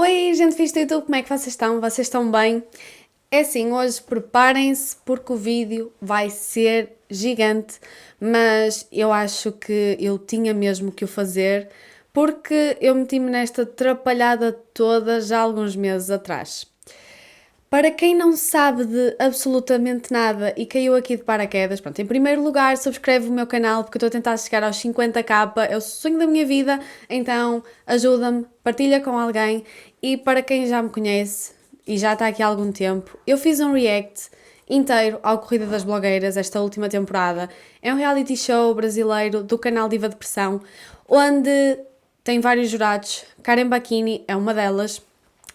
Oi, gente fixe do YouTube, como é que vocês estão? Vocês estão bem? É assim, hoje preparem-se porque o vídeo vai ser gigante, mas eu acho que eu tinha mesmo que o fazer porque eu meti-me nesta atrapalhada toda já há alguns meses atrás. Para quem não sabe de absolutamente nada e caiu aqui de paraquedas, pronto, em primeiro lugar, subscreve o meu canal porque eu estou a tentar chegar aos 50k, é o sonho da minha vida, então ajuda-me, partilha com alguém. E para quem já me conhece e já está aqui há algum tempo, eu fiz um react inteiro ao Corrida das Blogueiras esta última temporada. É um reality show brasileiro do canal Diva Depressão, onde tem vários jurados, Karen Bacchini é uma delas,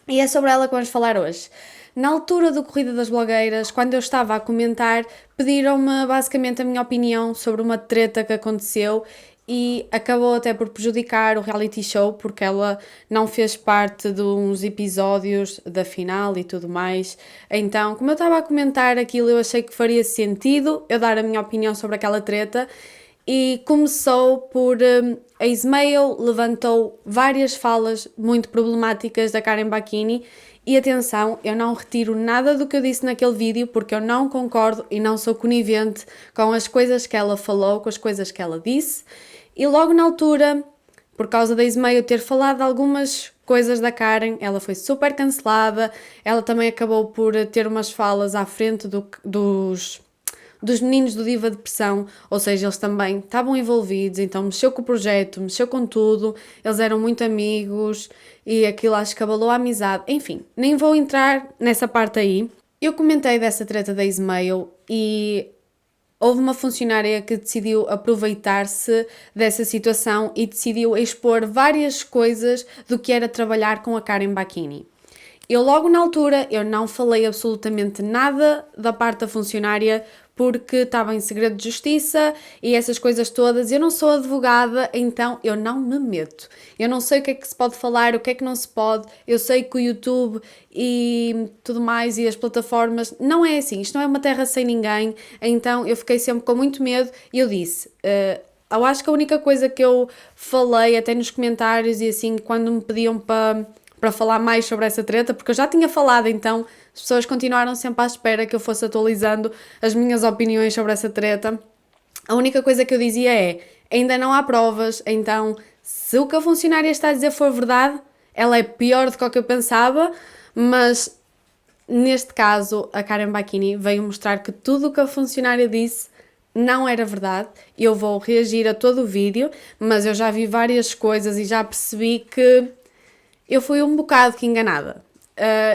e é sobre ela que vamos falar hoje. Na altura do Corrida das Blogueiras, quando eu estava a comentar, pediram-me basicamente a minha opinião sobre uma treta que aconteceu e acabou até por prejudicar o reality show porque ela não fez parte de uns episódios da final e tudo mais. Então, como eu estava a comentar aquilo, eu achei que faria sentido eu dar a minha opinião sobre aquela treta e começou por a Ismael levantou várias falas muito problemáticas da Karen Bacchini e atenção, eu não retiro nada do que eu disse naquele vídeo porque eu não concordo e não sou conivente com as coisas que ela falou, com as coisas que ela disse e logo na altura, por causa da Ismael ter falado algumas coisas da Karen, ela foi super cancelada, ela também acabou por ter umas falas à frente dos meninos do Diva Depressão, ou seja, eles também estavam envolvidos, então mexeu com o projeto, mexeu com tudo, eles eram muito amigos e aquilo acho que abalou a amizade, enfim, nem vou entrar nessa parte aí. Eu comentei dessa treta da Ismael e houve uma funcionária que decidiu aproveitar-se dessa situação e decidiu expor várias coisas do que era trabalhar com a Karen Bacchini. Eu logo na altura, eu não falei absolutamente nada da parte da funcionária porque estava em segredo de justiça e essas coisas todas. Eu não sou advogada, então eu não me meto. Eu não sei o que é que se pode falar, o que é que não se pode. Eu sei que o YouTube e tudo mais e as plataformas não é assim. Isto não é uma terra sem ninguém, então eu fiquei sempre com muito medo e eu disse... eu acho que a única coisa que eu falei até nos comentários e assim, quando me pediam para falar mais sobre essa treta, porque eu já tinha falado, então as pessoas continuaram sempre à espera que eu fosse atualizando as minhas opiniões sobre essa treta. A única coisa que eu dizia é, ainda não há provas, então se o que a funcionária está a dizer for verdade, ela é pior do que o que eu pensava, mas neste caso a Karen Bacchini veio mostrar que tudo o que a funcionária disse não era verdade. Eu vou reagir a todo o vídeo, mas eu já vi várias coisas e já percebi que eu fui um bocado que enganada.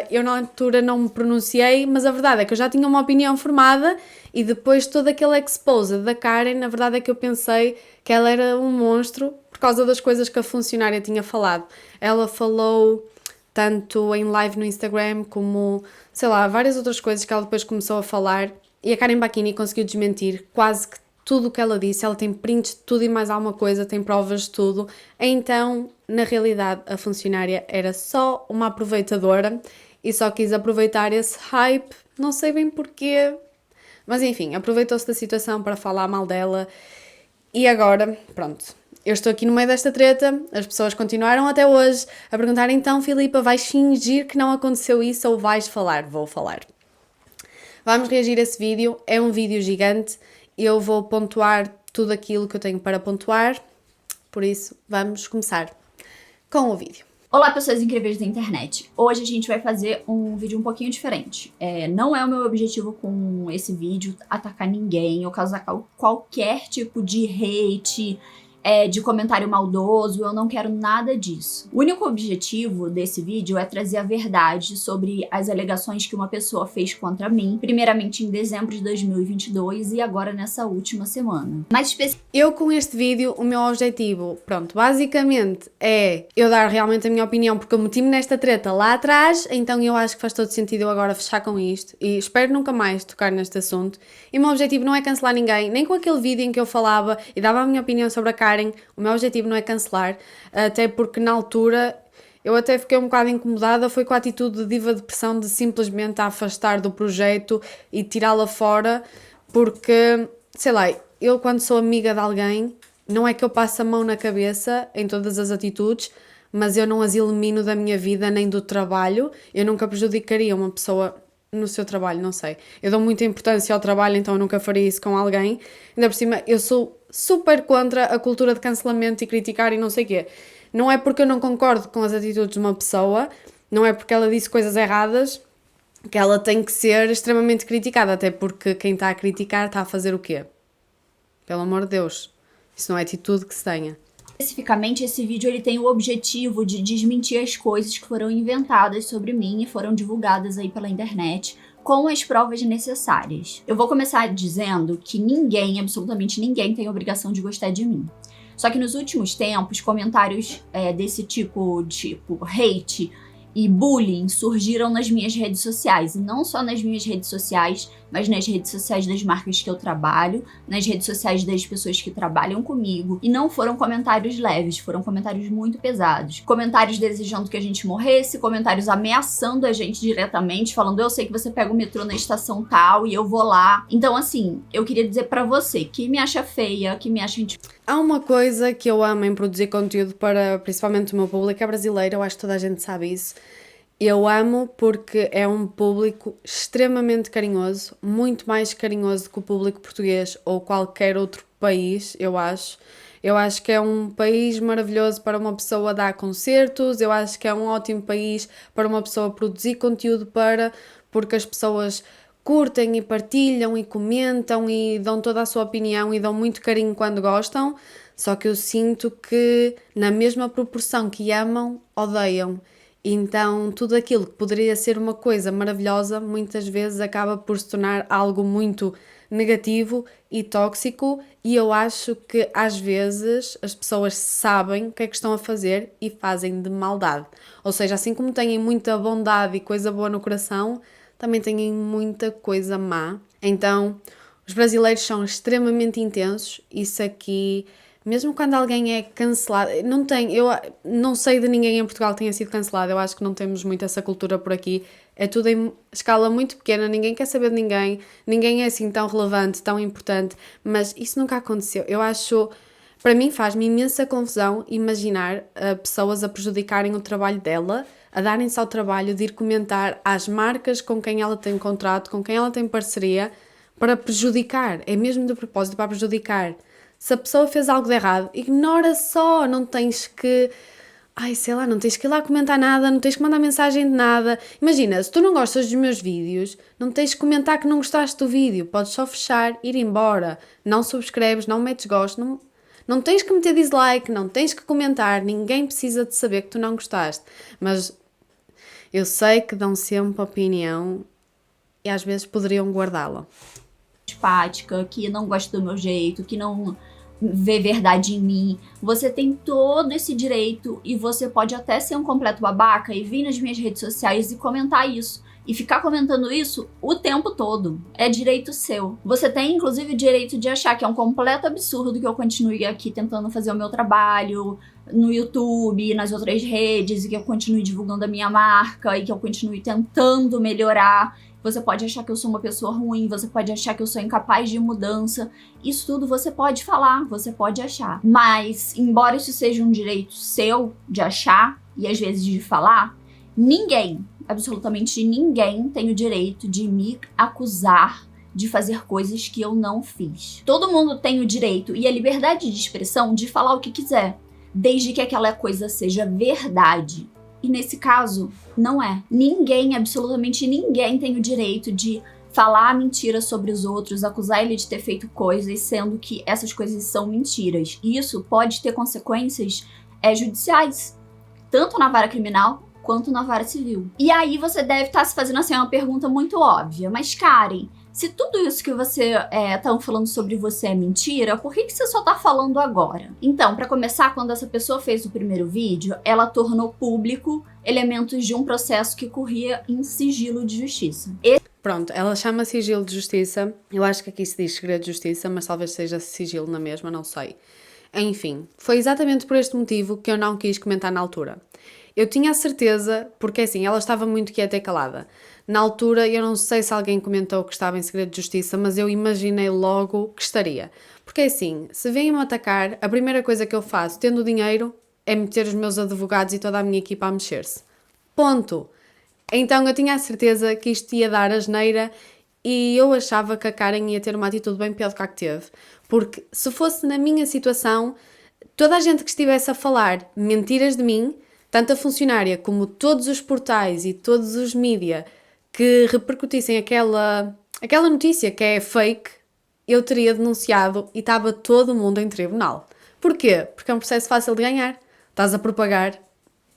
Eu na altura não me pronunciei, mas a verdade é que eu já tinha uma opinião formada e depois todo aquele expose da Karen, na verdade é que eu pensei que ela era um monstro por causa das coisas que a funcionária tinha falado. Ela falou tanto em live no Instagram como, sei lá, várias outras coisas que ela depois começou a falar e a Karen Bacchini conseguiu desmentir quase que tudo o que ela disse, ela tem prints de tudo e mais alguma coisa, tem provas de tudo, então, na realidade, a funcionária era só uma aproveitadora e só quis aproveitar esse hype, não sei bem porquê, mas enfim, aproveitou-se da situação para falar mal dela e agora, pronto, eu estou aqui no meio desta treta, as pessoas continuaram até hoje a perguntar, então, Filipa, vais fingir que não aconteceu isso ou vais falar? Vou falar. Vamos reagir a esse vídeo, é um vídeo gigante, eu vou pontuar tudo aquilo que eu tenho para pontuar, por isso vamos começar com o vídeo. Olá, pessoas incríveis da internet. Hoje a gente vai fazer um vídeo um pouquinho diferente. Não é o meu objetivo com esse vídeo atacar ninguém ou causar qualquer tipo de hate, de comentário maldoso, eu não quero nada disso. O único objetivo desse vídeo é trazer a verdade sobre as alegações que uma pessoa fez contra mim, primeiramente em dezembro de 2022 e agora nessa última semana. Eu com este vídeo, o meu objetivo, pronto, basicamente é eu dar realmente a minha opinião porque eu meti-me nesta treta lá atrás, então eu acho que faz todo sentido eu agora fechar com isto e espero nunca mais tocar neste assunto. E o meu objetivo não é cancelar ninguém, nem com aquele vídeo em que eu falava e dava a minha opinião sobre a Karen, o meu objetivo não é cancelar, até porque na altura eu até fiquei um bocado incomodada, foi com a atitude de Diva Depressão de simplesmente a afastar do projeto e tirá-la fora, porque, sei lá, eu quando sou amiga de alguém, não é que eu passe a mão na cabeça em todas as atitudes, mas eu não as elimino da minha vida nem do trabalho. Eu nunca prejudicaria uma pessoa no seu trabalho, não sei. Eu dou muita importância ao trabalho, então eu nunca faria isso com alguém. Ainda por cima, eu sou super contra a cultura de cancelamento e criticar e não sei o quê. Não é porque eu não concordo com as atitudes de uma pessoa, não é porque ela disse coisas erradas que ela tem que ser extremamente criticada, até porque quem está a criticar está a fazer o quê? Pelo amor de Deus, isso não é atitude que se tenha. Especificamente, esse vídeo ele tem o objetivo de desmentir as coisas que foram inventadas sobre mim e foram divulgadas aí pela internet com as provas necessárias. Eu vou começar dizendo que ninguém, absolutamente ninguém, tem obrigação de gostar de mim. Só que nos últimos tempos, comentários desse tipo hate e bullying surgiram nas minhas redes sociais. E não só nas minhas redes sociais, mas nas redes sociais das marcas que eu trabalho, nas redes sociais das pessoas que trabalham comigo. E não foram comentários leves, foram comentários muito pesados. Comentários desejando que a gente morresse, comentários ameaçando a gente diretamente, falando: eu sei que você pega o metrô na estação tal e eu vou lá. Então, assim, eu queria dizer pra você que me acha feia, que me acha... Há uma coisa que eu amo em produzir conteúdo para principalmente o meu público é brasileiro, eu acho que toda a gente sabe isso. Eu amo porque é um público extremamente carinhoso, muito mais carinhoso do que o público português ou qualquer outro país, eu acho. Eu acho que é um país maravilhoso para uma pessoa dar concertos, eu acho que é um ótimo país para uma pessoa produzir conteúdo porque as pessoas curtem e partilham e comentam e dão toda a sua opinião e dão muito carinho quando gostam, só que eu sinto que na mesma proporção que amam, odeiam. Então tudo aquilo que poderia ser uma coisa maravilhosa, muitas vezes acaba por se tornar algo muito negativo e tóxico, e eu acho que às vezes as pessoas sabem o que é que estão a fazer e fazem de maldade. Ou seja, assim como têm muita bondade e coisa boa no coração, também têm muita coisa má. Então, os brasileiros são extremamente intensos. Isso aqui, mesmo quando alguém é cancelado, eu não sei de ninguém em Portugal que tenha sido cancelado. Eu acho que não temos muito essa cultura por aqui. É tudo em escala muito pequena, ninguém quer saber de ninguém, ninguém é assim tão relevante, tão importante, mas isso nunca aconteceu. Eu acho, para mim faz-me imensa confusão imaginar pessoas a prejudicarem o trabalho dela, a darem-se ao trabalho de ir comentar às marcas com quem ela tem contrato, com quem ela tem parceria, para prejudicar, é mesmo de propósito para prejudicar. Se a pessoa fez algo de errado, ignora só, não tens que... Ai, sei lá, não tens que ir lá comentar nada, não tens que mandar mensagem de nada. Imagina, se tu não gostas dos meus vídeos, não tens que comentar que não gostaste do vídeo, podes só fechar, ir embora, não subscreves, não metes gosto, não tens que meter dislike, não tens que comentar, ninguém precisa de saber que tu não gostaste. Mas eu sei que dão sempre opinião e às vezes poderiam guardá-la. Antipática, que não gosta do meu jeito, que não vê verdade em mim. Você tem todo esse direito e você pode até ser um completo babaca e vir nas minhas redes sociais e comentar isso. E ficar comentando isso o tempo todo. É direito seu. Você tem, inclusive, o direito de achar que é um completo absurdo que eu continue aqui tentando fazer o meu trabalho no YouTube, nas outras redes, e que eu continue divulgando a minha marca, e que eu continue tentando melhorar. Você pode achar que eu sou uma pessoa ruim, você pode achar que eu sou incapaz de mudança. Isso tudo você pode falar, você pode achar. Mas, embora isso seja um direito seu de achar, e às vezes de falar, ninguém, absolutamente ninguém, tem o direito de me acusar de fazer coisas que eu não fiz. Todo mundo tem o direito e a liberdade de expressão de falar o que quiser, desde que aquela coisa seja verdade. E nesse caso, não é. Ninguém, absolutamente ninguém, tem o direito de falar mentira sobre os outros, acusar ele de ter feito coisas, sendo que essas coisas são mentiras. E isso pode ter consequências judiciais, tanto na vara criminal quanto na vara civil. E aí você deve estar se fazendo assim uma pergunta muito óbvia, mas Karen, se tudo isso que você tá falando sobre você é mentira, por que você só tá falando agora? Então, para começar, quando essa pessoa fez o primeiro vídeo, ela tornou público elementos de um processo que corria em sigilo de justiça. Pronto, ela chama sigilo de justiça. Eu acho que aqui se diz segredo de justiça, mas talvez seja sigilo na mesma, não sei. Enfim, foi exatamente por este motivo que eu não quis comentar na altura. Eu tinha a certeza, porque assim, ela estava muito quieta e calada. Na altura, eu não sei se alguém comentou que estava em segredo de justiça, mas eu imaginei logo que estaria. Porque assim, se vêm-me atacar, a primeira coisa que eu faço, tendo dinheiro, é meter os meus advogados e toda a minha equipa a mexer-se. Ponto. Então eu tinha a certeza que isto ia dar asneira e eu achava que a Karen ia ter uma atitude bem pior do que a que teve. Porque se fosse na minha situação, toda a gente que estivesse a falar mentiras de mim, tanto a funcionária como todos os portais e todos os mídia que repercutissem aquela notícia que é fake, eu teria denunciado e estava todo mundo em tribunal. Porquê? Porque é um processo fácil de ganhar. Estás a propagar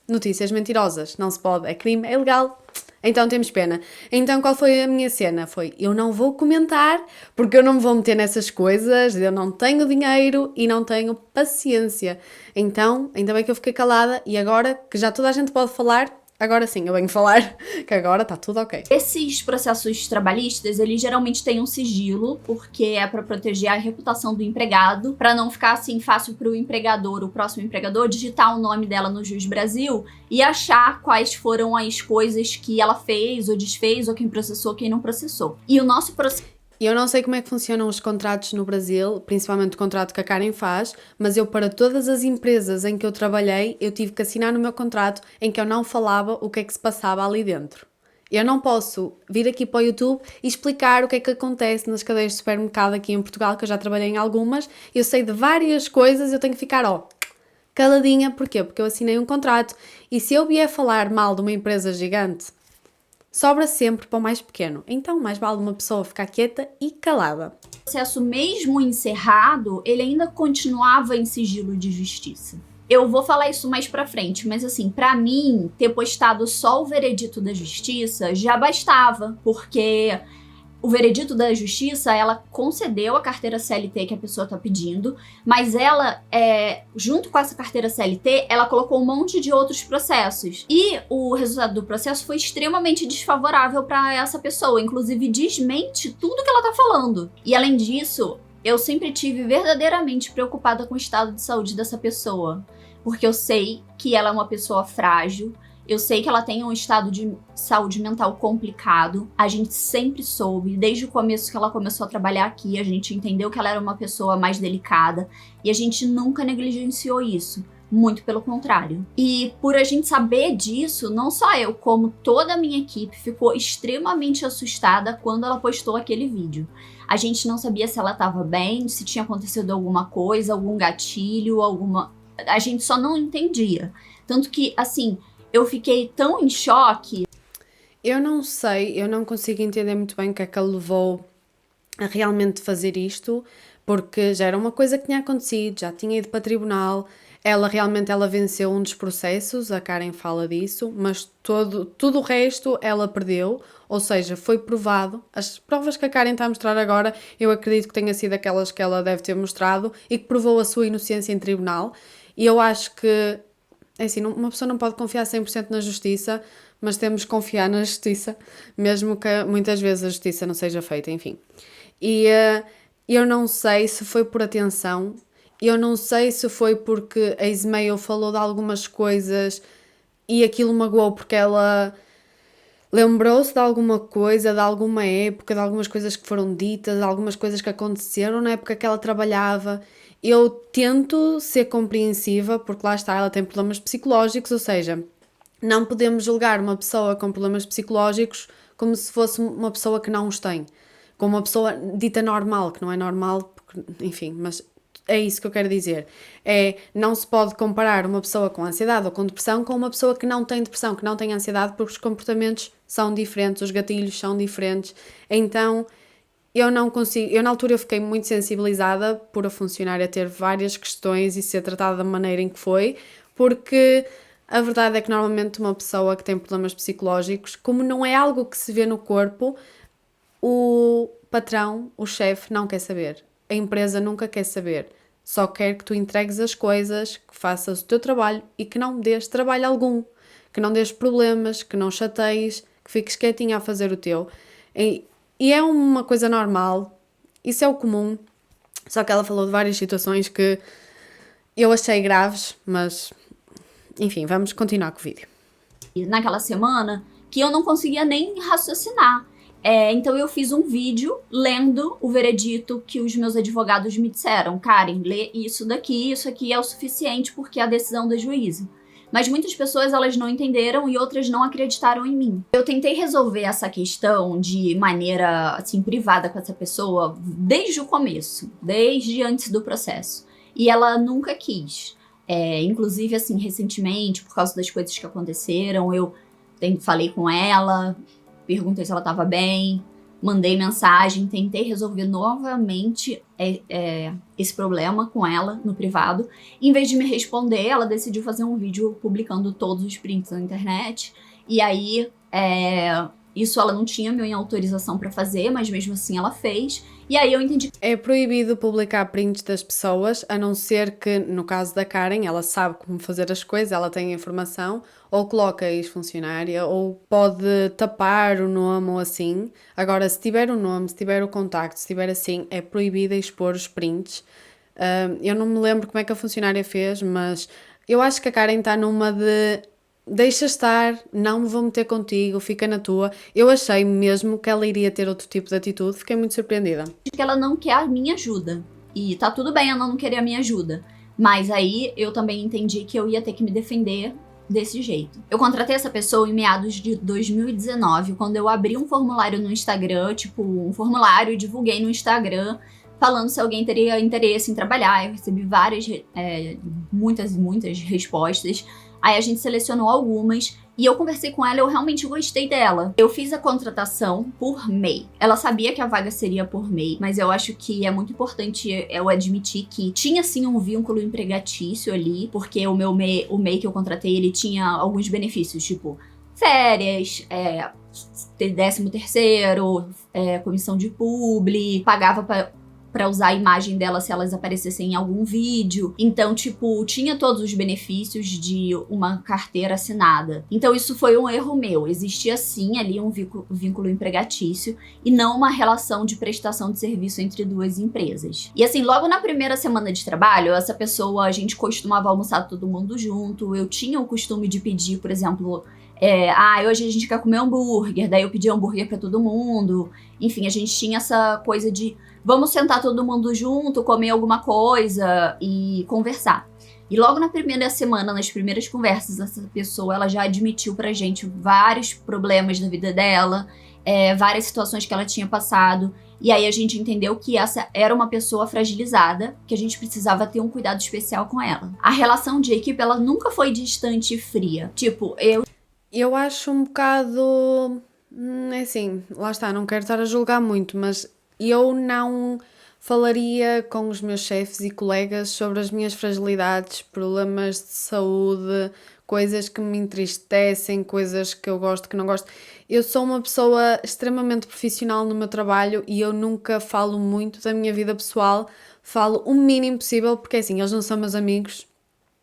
notícias mentirosas. Não se pode, é crime, é ilegal. Então temos pena. Então qual foi a minha cena? Foi, eu não vou comentar porque eu não me vou meter nessas coisas, eu não tenho dinheiro e não tenho paciência. Então, ainda bem que eu fiquei calada e agora que já toda a gente pode falar, agora sim, eu venho falar que agora está tudo ok. Esses processos trabalhistas, eles geralmente têm um sigilo, porque é para proteger a reputação do empregado, para não ficar assim fácil para o empregador, o próximo empregador, digitar o nome dela no Juiz Brasil e achar quais foram as coisas que ela fez ou desfez, ou quem processou, quem não processou. E o nosso processo... Eu não sei como é que funcionam os contratos no Brasil, principalmente o contrato que a Karen faz, mas eu, para todas as empresas em que eu trabalhei, eu tive que assinar no meu contrato em que eu não falava o que é que se passava ali dentro. Eu não posso vir aqui para o YouTube e explicar o que é que acontece nas cadeias de supermercado aqui em Portugal, que eu já trabalhei em algumas, eu sei de várias coisas, eu tenho que ficar, caladinha. Porquê? Porque eu assinei um contrato e se eu vier falar mal de uma empresa gigante, sobra sempre para o mais pequeno. Então, mais vale uma pessoa ficar quieta e calada. O processo mesmo encerrado, ele ainda continuava em sigilo de justiça. Eu vou falar isso mais pra frente, mas assim, pra mim, ter postado só o veredito da justiça já bastava, porque o veredito da justiça, ela concedeu a carteira CLT que a pessoa tá pedindo, mas ela, junto com essa carteira CLT, ela colocou um monte de outros processos. E o resultado do processo foi extremamente desfavorável para essa pessoa, inclusive desmente tudo que ela tá falando. E além disso, eu sempre tive verdadeiramente preocupada com o estado de saúde dessa pessoa, porque eu sei que ela é uma pessoa frágil, eu sei que ela tem um estado de saúde mental complicado. A gente sempre soube, desde o começo que ela começou a trabalhar aqui, a gente entendeu que ela era uma pessoa mais delicada e a gente nunca negligenciou isso. Muito pelo contrário. E por a gente saber disso, não só eu, como toda a minha equipe ficou extremamente assustada quando ela postou aquele vídeo. A gente não sabia se ela estava bem, se tinha acontecido alguma coisa, algum gatilho, a gente só não entendia. Tanto que, assim, eu fiquei tão em choque. Eu não sei, eu não consigo entender muito bem o que é que a levou a realmente fazer isto, porque já era uma coisa que tinha acontecido, já tinha ido para tribunal, ela venceu um dos processos, a Karen fala disso, mas tudo o resto ela perdeu, ou seja, foi provado. As provas que a Karen está a mostrar agora, eu acredito que tenha sido aquelas que ela deve ter mostrado e que provou a sua inocência em tribunal, e eu acho que é assim, uma pessoa não pode confiar 100% na justiça, mas temos que confiar na justiça, mesmo que muitas vezes a justiça não seja feita, enfim. E eu não sei se foi por atenção, eu não sei se foi porque a Ismael falou de algumas coisas e aquilo magoou porque ela lembrou-se de alguma coisa, de alguma época, de algumas coisas que foram ditas, de algumas coisas que aconteceram na época que ela trabalhava. Eu tento ser compreensiva, porque lá está, ela tem problemas psicológicos, ou seja, não podemos julgar uma pessoa com problemas psicológicos como se fosse uma pessoa que não os tem. Como uma pessoa dita normal, que não é normal, porque, enfim, mas é isso que eu quero dizer. Não se pode comparar uma pessoa com ansiedade ou com depressão com uma pessoa que não tem depressão, que não tem ansiedade, porque os comportamentos são diferentes, os gatilhos são diferentes. Então, eu não consigo... Eu, na altura, eu fiquei muito sensibilizada por a funcionária ter várias questões e ser tratada da maneira em que foi, porque a verdade é que, normalmente, uma pessoa que tem problemas psicológicos, como não é algo que se vê no corpo, o patrão, o chefe, não quer saber. A empresa nunca quer saber. Só quer que tu entregues as coisas, que faças o teu trabalho e que não dês trabalho algum. Que não dês problemas, que não chateies, que fiques quietinha a fazer o teu. E é uma coisa normal. Isso é o comum. Só que ela falou de várias situações que eu achei graves, mas... Enfim, vamos continuar com o vídeo. Naquela semana que eu não conseguia nem raciocinar. Então eu fiz um vídeo lendo o veredito que os meus advogados me disseram. Karen, lê isso daqui, isso aqui é o suficiente porque é a decisão da juíza. Mas muitas pessoas elas não entenderam e outras não acreditaram em mim. Eu tentei resolver essa questão de maneira assim privada com essa pessoa desde o começo, desde antes do processo. E ela nunca quis. Inclusive, assim, recentemente, por causa das coisas que aconteceram, eu falei com ela, perguntei se ela estava bem, mandei mensagem, tentei resolver novamente esse problema com ela no privado. Em vez de me responder, ela decidiu fazer um vídeo publicando todos os prints na internet. E aí, isso ela não tinha minha autorização para fazer, mas mesmo assim ela fez. E aí eu entendi. É proibido publicar prints das pessoas, a não ser que, no caso da Karen, ela sabe como fazer as coisas, ela tem a informação, ou coloca ex-funcionária, ou pode tapar o nome ou assim. Agora, se tiver o nome, se tiver o contacto, se tiver assim, é proibido expor os prints. Eu não me lembro como é que a funcionária fez, mas eu acho que a Karen está numa de deixa estar, não me vou meter contigo, fica na tua. Eu achei mesmo que ela iria ter outro tipo de atitude, fiquei muito surpreendida. Que ela não quer a minha ajuda. E tá tudo bem ela não querer a minha ajuda. Mas aí eu também entendi que eu ia ter que me defender desse jeito. Eu contratei essa pessoa em meados de 2019, quando eu abri um formulário no Instagram, tipo um formulário e divulguei no Instagram, falando se alguém teria interesse em trabalhar. Eu recebi muitas respostas. Aí a gente selecionou algumas e eu conversei com ela, eu realmente gostei dela. Eu fiz a contratação por MEI. Ela sabia que a vaga seria por MEI, mas eu acho que é muito importante eu admitir que tinha sim um vínculo empregatício ali, porque o MEI que eu contratei, ele tinha alguns benefícios, tipo férias, 13º, comissão de publi, pagava pra usar a imagem dela se elas aparecessem em algum vídeo. Então, tipo, tinha todos os benefícios de uma carteira assinada. Então, isso foi um erro meu. Existia, sim, ali um vínculo empregatício e não uma relação de prestação de serviço entre duas empresas. E, assim, logo na primeira semana de trabalho, essa pessoa, a gente costumava almoçar todo mundo junto. Eu tinha o costume de pedir, por exemplo, hoje a gente quer comer hambúrguer, daí eu pedi hambúrguer pra todo mundo. Enfim, a gente tinha essa coisa de vamos sentar todo mundo junto, comer alguma coisa e conversar. E logo na primeira semana, nas primeiras conversas, essa pessoa ela já admitiu pra gente vários problemas da vida dela, várias situações que ela tinha passado. E aí a gente entendeu que essa era uma pessoa fragilizada, que a gente precisava ter um cuidado especial com ela. A relação de equipe, ela nunca foi distante e fria. Tipo, Eu acho um bocado. Assim, lá está, não quero estar a julgar muito, mas eu não falaria com os meus chefes e colegas sobre as minhas fragilidades, problemas de saúde, coisas que me entristecem, coisas que eu gosto, que não gosto. Eu sou uma pessoa extremamente profissional no meu trabalho e eu nunca falo muito da minha vida pessoal, falo o mínimo possível, porque assim, eles não são meus amigos,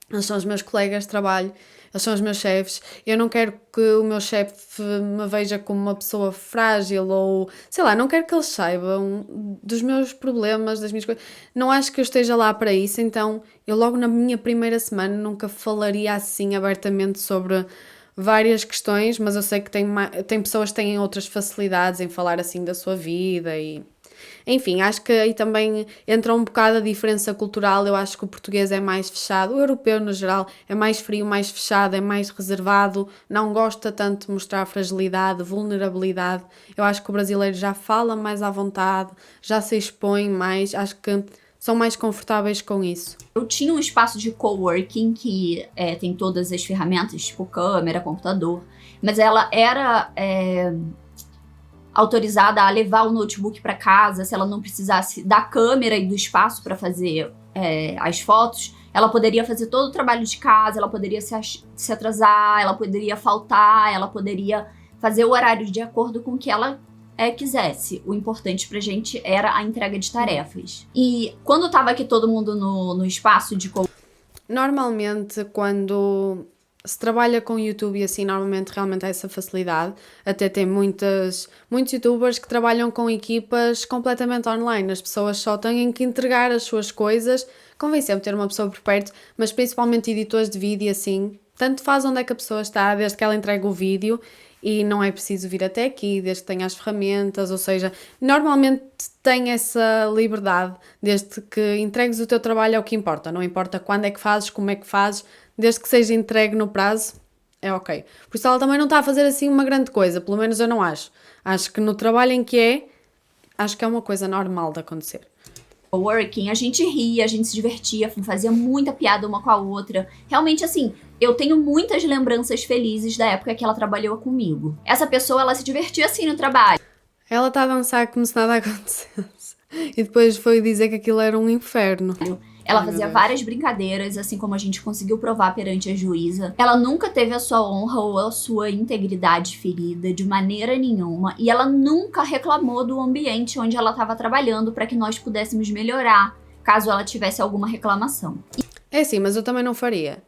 eles são os meus colegas de trabalho, eles são os meus chefes. Eu não quero que o meu chefe me veja como uma pessoa frágil ou, sei lá, não quero que eles saibam dos meus problemas, das minhas coisas. Não acho que eu esteja lá para isso, então eu logo na minha primeira semana nunca falaria assim abertamente sobre várias questões, mas eu sei que tem pessoas que têm outras facilidades em falar assim da sua vida e enfim, acho que aí também entra um bocado a diferença cultural. Eu acho que o português é mais fechado, o europeu no geral é mais frio, mais fechado, é mais reservado, não gosta tanto de mostrar fragilidade, vulnerabilidade. Eu acho que o brasileiro já fala mais à vontade, já se expõe mais, acho que são mais confortáveis com isso. Eu tinha um espaço de coworking que tem todas as ferramentas, tipo câmera, computador, mas ela era autorizada a levar o notebook para casa, se ela não precisasse da câmera e do espaço para fazer as fotos, ela poderia fazer todo o trabalho de casa, ela poderia se atrasar, ela poderia faltar, ela poderia fazer o horário de acordo com o que ela quisesse. O importante pra gente era a entrega de tarefas. E quando tava aqui todo mundo no espaço de... Normalmente, quando se trabalha com YouTube e assim, normalmente realmente há essa facilidade. Até tem muitos youtubers que trabalham com equipas completamente online. As pessoas só têm que entregar as suas coisas. Convém sempre ter uma pessoa por perto, mas principalmente editores de vídeo assim. Tanto faz onde é que a pessoa está, desde que ela entregue o vídeo. e não é preciso vir até aqui, desde que tenha as ferramentas, ou seja, normalmente tem essa liberdade, desde que entregues o teu trabalho é o que importa, não importa quando é que fazes, como é que fazes, desde que seja entregue no prazo, é ok. Por isso ela também não está a fazer assim uma grande coisa, pelo menos eu não acho. Acho que no trabalho em que acho que é uma coisa normal de acontecer. Working, a gente ria, a gente se divertia, fazia muita piada uma com a outra. Realmente, assim, eu tenho muitas lembranças felizes da época que ela trabalhou comigo. Essa pessoa, ela se divertia assim no trabalho. Ela está a dançar como se nada acontecesse. E depois foi dizer que aquilo era um inferno. Ela fazia várias brincadeiras, assim como a gente conseguiu provar perante a juíza. Ela nunca teve a sua honra ou a sua integridade ferida de maneira nenhuma. E ela nunca reclamou do ambiente onde ela estava trabalhando para que nós pudéssemos melhorar, caso ela tivesse alguma reclamação. É assim, mas eu também não faria.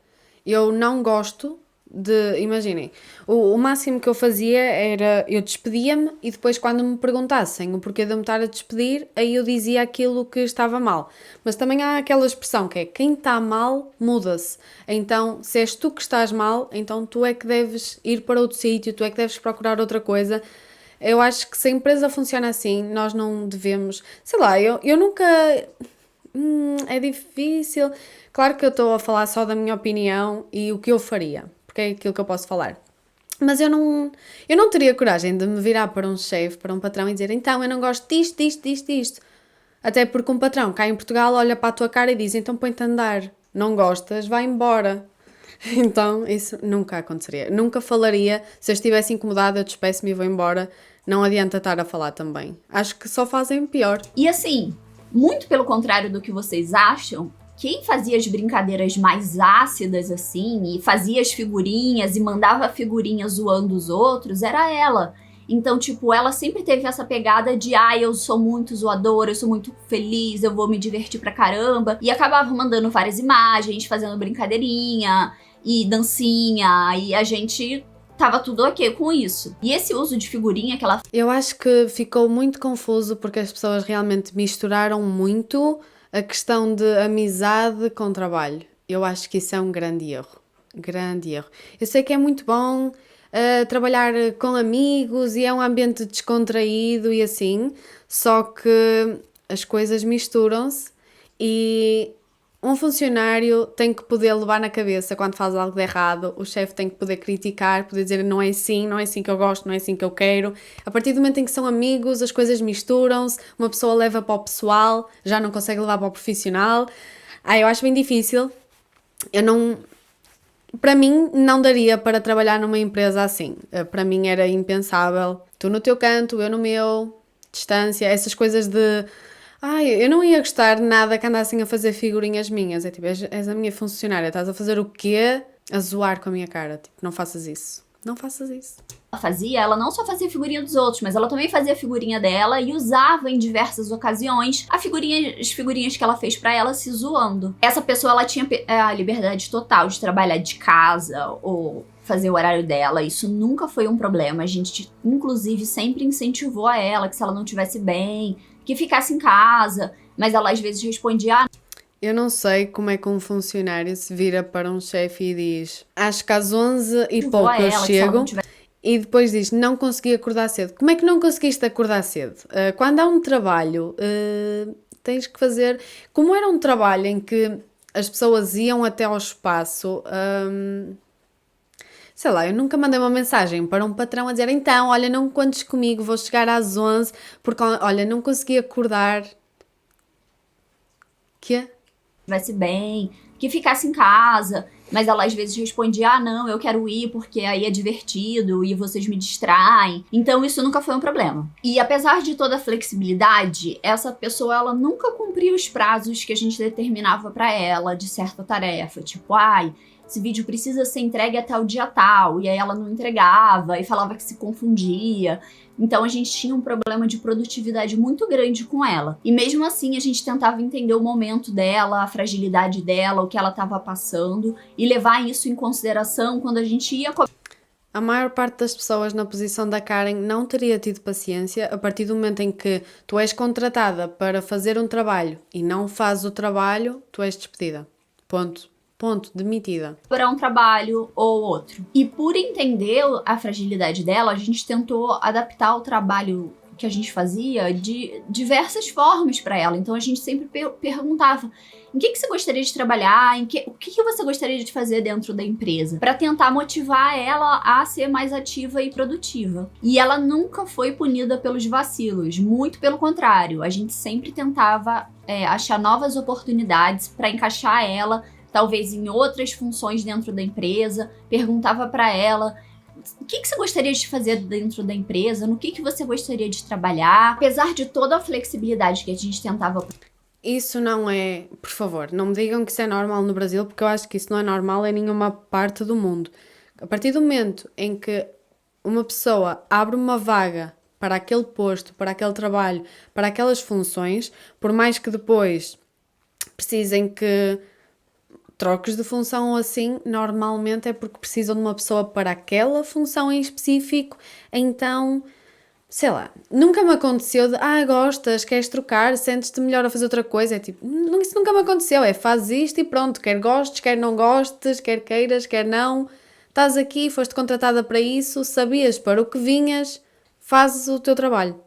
Eu não gosto de... Imaginem, o máximo que eu fazia era... Eu despedia-me e depois quando me perguntassem o porquê de eu me estar a despedir, aí eu dizia aquilo que estava mal. Mas também há aquela expressão que é quem está mal, muda-se. Então, se és tu que estás mal, então tu é que deves ir para outro sítio, tu é que deves procurar outra coisa. Eu acho que se a empresa funciona assim, nós não devemos... Sei lá, eu nunca... é difícil. Claro que eu estou a falar só da minha opinião e o que eu faria, porque é aquilo que eu posso falar. Mas eu não teria coragem de me virar para um chefe, para um patrão e dizer então eu não gosto disto, disto, disto, disto. Até porque um patrão cá em Portugal olha para a tua cara e diz então põe-te a andar. Não gostas, vai embora. Então isso nunca aconteceria. Nunca falaria. Se eu estivesse incomodada, eu despeço-me e vou embora. Não adianta estar a falar também. Acho que só fazem pior. E assim, muito pelo contrário do que vocês acham, quem fazia as brincadeiras mais ácidas assim, e fazia as figurinhas e mandava figurinhas zoando os outros, era ela. Então, tipo, ela sempre teve essa pegada de eu sou muito zoadora, eu sou muito feliz, eu vou me divertir pra caramba. E acabava mandando várias imagens, fazendo brincadeirinha e dancinha, e a gente tava tudo ok com isso. E esse uso de figurinha que ela... Eu acho que ficou muito confuso porque as pessoas realmente misturaram muito a questão de amizade com trabalho. Eu acho que isso é um grande erro. Grande erro. Eu sei que é muito bom trabalhar com amigos e é um ambiente descontraído e assim, só que as coisas misturam-se e um funcionário tem que poder levar na cabeça quando faz algo de errado, o chefe tem que poder criticar, poder dizer não é assim que eu gosto, não é assim que eu quero. A partir do momento em que são amigos, as coisas misturam-se, uma pessoa leva para o pessoal, já não consegue levar para o profissional. Eu acho bem difícil. Para mim, não daria para trabalhar numa empresa assim. Para mim era impensável. Tu no teu canto, eu no meu, distância, essas coisas de... eu não ia gostar nada que andassem a fazer figurinhas minhas. É tipo, és a minha funcionária, estás a fazer o quê? A zoar com a minha cara. Tipo, não faças isso. Não faças isso. fazia, ela não só fazia figurinha dos outros, mas ela também fazia figurinha dela e usava em diversas ocasiões as figurinhas que ela fez pra ela se zoando. Essa pessoa, ela tinha a liberdade total de trabalhar de casa ou fazer o horário dela, isso nunca foi um problema. A gente, inclusive, sempre incentivou a ela que se ela não estivesse bem, que ficasse em casa, mas ela às vezes respondia: eu não sei como é que um funcionário se vira para um chefe e diz acho que às 11 e pouco eu chego e depois diz não consegui acordar cedo. Como é que não conseguiste acordar cedo? Quando há um trabalho, tens que fazer... Como era um trabalho em que as pessoas iam até ao espaço... sei lá, eu nunca mandei uma mensagem para um patrão a dizer então, olha, não contes comigo, vou chegar às 11 porque, olha, não consegui acordar. Que estivesse bem, que ficasse em casa, mas ela às vezes respondia: não, eu quero ir porque aí é divertido e vocês me distraem. Então isso nunca foi um problema. E apesar de toda a flexibilidade, essa pessoa, ela nunca cumpria os prazos que a gente determinava para ela de certa tarefa, tipo, esse vídeo precisa ser entregue até o dia tal, e aí ela não entregava e falava que se confundia. Então a gente tinha um problema de produtividade muito grande com ela. E mesmo assim a gente tentava entender o momento dela, a fragilidade dela, o que ela estava passando e levar isso em consideração quando a gente ia... A maior parte das pessoas na posição da Karen não teria tido paciência a partir do momento em que tu és contratada para fazer um trabalho e não fazes o trabalho, tu és despedida. Ponto. ponto, demitida. Para um trabalho ou outro. E por entender a fragilidade dela, a gente tentou adaptar o trabalho que a gente fazia de diversas formas para ela. Então a gente sempre perguntava: em que você gostaria de trabalhar? O que você gostaria de fazer dentro da empresa? Para tentar motivar ela a ser mais ativa e produtiva. E ela nunca foi punida pelos vacilos, muito pelo contrário. A gente sempre tentava achar novas oportunidades para encaixar ela, talvez em outras funções dentro da empresa. Perguntava para ela: o que você gostaria de fazer dentro da empresa? No que você gostaria de trabalhar? Apesar de toda a flexibilidade que a gente tentava. Isso não é, por favor, não me digam que isso é normal no Brasil, porque eu acho que isso não é normal em nenhuma parte do mundo. A partir do momento em que uma pessoa abre uma vaga para aquele posto, para aquele trabalho, para aquelas funções, por mais que depois precisem que troques de função ou assim, normalmente é porque precisam de uma pessoa para aquela função em específico, então, sei lá, nunca me aconteceu de, gostas, queres trocar, sentes-te melhor a fazer outra coisa, é tipo, isso nunca me aconteceu, fazes isto e pronto, quer gostes, quer não gostes, quer queiras, quer não, estás aqui, foste contratada para isso, sabias para o que vinhas, fazes o teu trabalho.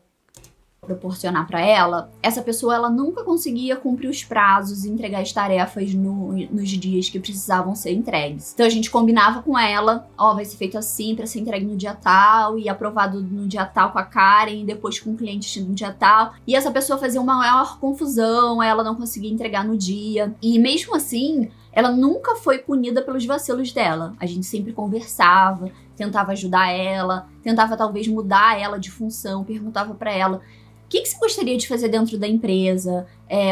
Proporcionar para ela, essa pessoa ela nunca conseguia cumprir os prazos e entregar as tarefas nos dias que precisavam ser entregues. Então a gente combinava com ela: vai ser feito assim para ser entregue no dia tal e aprovado no dia tal com a Karen e depois com o cliente no dia tal. E essa pessoa fazia uma maior confusão, ela não conseguia entregar no dia. E mesmo assim, ela nunca foi punida pelos vacilos dela. A gente sempre conversava, tentava ajudar ela, tentava talvez mudar ela de função, perguntava para ela: o que você gostaria de fazer dentro da empresa?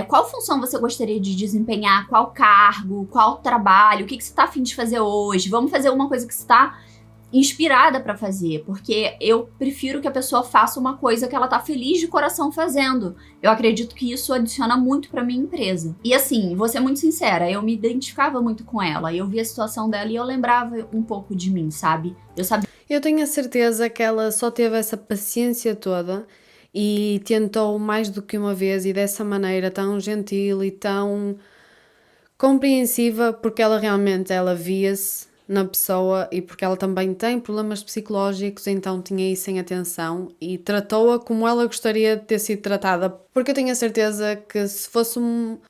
Qual função você gostaria de desempenhar? Qual cargo? Qual trabalho? O que você está a fim de fazer hoje? Vamos fazer uma coisa que você está inspirada para fazer, porque eu prefiro que a pessoa faça uma coisa que ela tá feliz de coração fazendo. Eu acredito que isso adiciona muito para minha empresa. E assim, vou ser muito sincera, eu me identificava muito com ela. Eu via a situação dela e eu lembrava um pouco de mim, sabe? Eu tenho a certeza que ela só teve essa paciência toda e tentou mais do que uma vez, e dessa maneira tão gentil e tão compreensiva, porque ela realmente via-se na pessoa e porque ela também tem problemas psicológicos, então tinha isso em atenção e tratou-a como ela gostaria de ter sido tratada, porque eu tenho a certeza que se fosse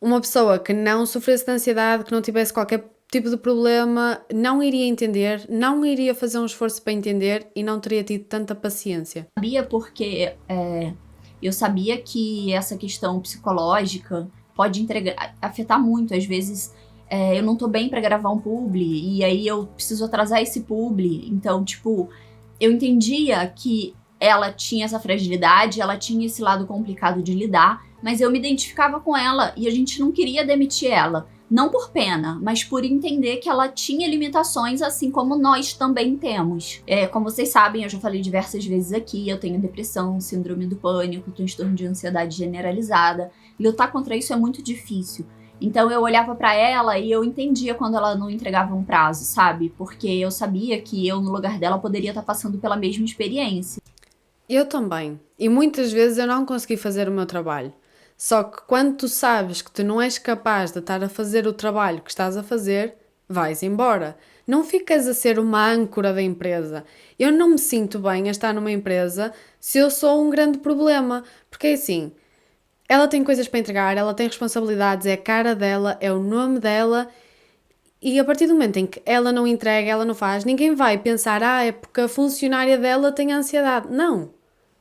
uma pessoa que não sofresse de ansiedade, que não tivesse qualquer tipo de problema, não iria entender, não iria fazer um esforço para entender e não teria tido tanta paciência. Sabia porque eu sabia que essa questão psicológica pode afetar muito. Às vezes eu não tô bem pra gravar um publi e aí eu preciso atrasar esse publi. Então, tipo, eu entendia que ela tinha essa fragilidade, ela tinha esse lado complicado de lidar, mas eu me identificava com ela e a gente não queria demitir ela. Não por pena, mas por entender que ela tinha limitações, assim como nós também temos. Como vocês sabem, eu já falei diversas vezes aqui, eu tenho depressão, síndrome do pânico, transtorno de ansiedade generalizada. Lutar contra isso é muito difícil. Então eu olhava pra ela e eu entendia quando ela não entregava um prazo, sabe? Porque eu sabia que eu, no lugar dela, poderia estar passando pela mesma experiência. Eu também. E muitas vezes eu não consegui fazer o meu trabalho. Só que quando tu sabes que tu não és capaz de estar a fazer o trabalho que estás a fazer, vais embora. Não ficas a ser uma âncora da empresa. Eu não me sinto bem a estar numa empresa se eu sou um grande problema. Porque é assim, ela tem coisas para entregar, ela tem responsabilidades, é a cara dela, é o nome dela. E a partir do momento em que ela não entrega, ela não faz, ninguém vai pensar, é porque a funcionária dela tem ansiedade. Não.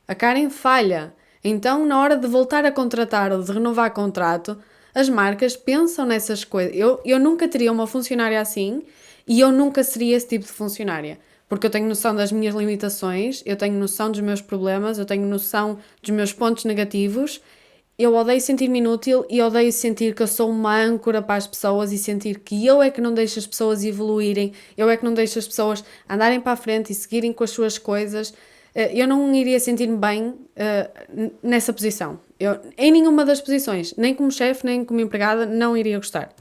A Karen falha. Então, na hora de voltar a contratar ou de renovar contrato, as marcas pensam nessas coisas. Eu nunca teria uma funcionária assim e eu nunca seria esse tipo de funcionária. Porque eu tenho noção das minhas limitações, eu tenho noção dos meus problemas, eu tenho noção dos meus pontos negativos. Eu odeio sentir-me inútil e odeio sentir que eu sou uma âncora para as pessoas e sentir que eu é que não deixo as pessoas evoluírem, eu é que não deixo as pessoas andarem para a frente e seguirem com as suas coisas. Eu não iria sentir-me bem nessa posição. Em nenhuma das posições, nem como chefe, nem como empregada, não iria gostar.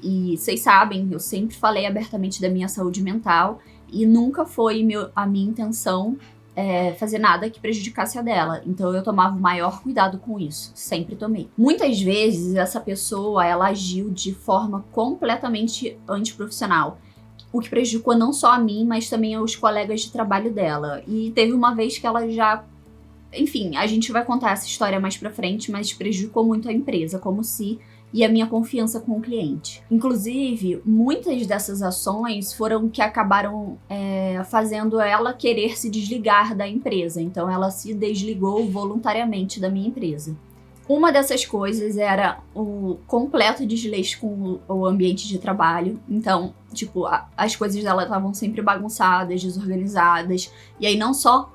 E vocês sabem, eu sempre falei abertamente da minha saúde mental e nunca foi a minha intenção fazer nada que prejudicasse a dela. Então eu tomava o maior cuidado com isso, sempre tomei. Muitas vezes essa pessoa, ela agiu de forma completamente antiprofissional, o que prejudicou não só a mim, mas também aos colegas de trabalho dela. E teve uma vez que ela já... Enfim, a gente vai contar essa história mais pra frente, mas prejudicou muito a empresa, como se... e a minha confiança com o cliente. Inclusive, muitas dessas ações foram que acabaram fazendo ela querer se desligar da empresa. Então, ela se desligou voluntariamente da minha empresa. Uma dessas coisas era o completo desleixo com o ambiente de trabalho. Então, tipo, as coisas dela estavam sempre bagunçadas, desorganizadas. E aí, não só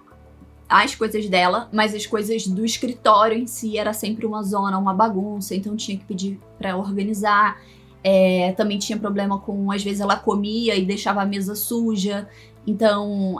as coisas dela, mas as coisas do escritório em si era sempre uma zona, uma bagunça, então tinha que pedir pra organizar. Também tinha problema com, às vezes ela comia e deixava a mesa suja, então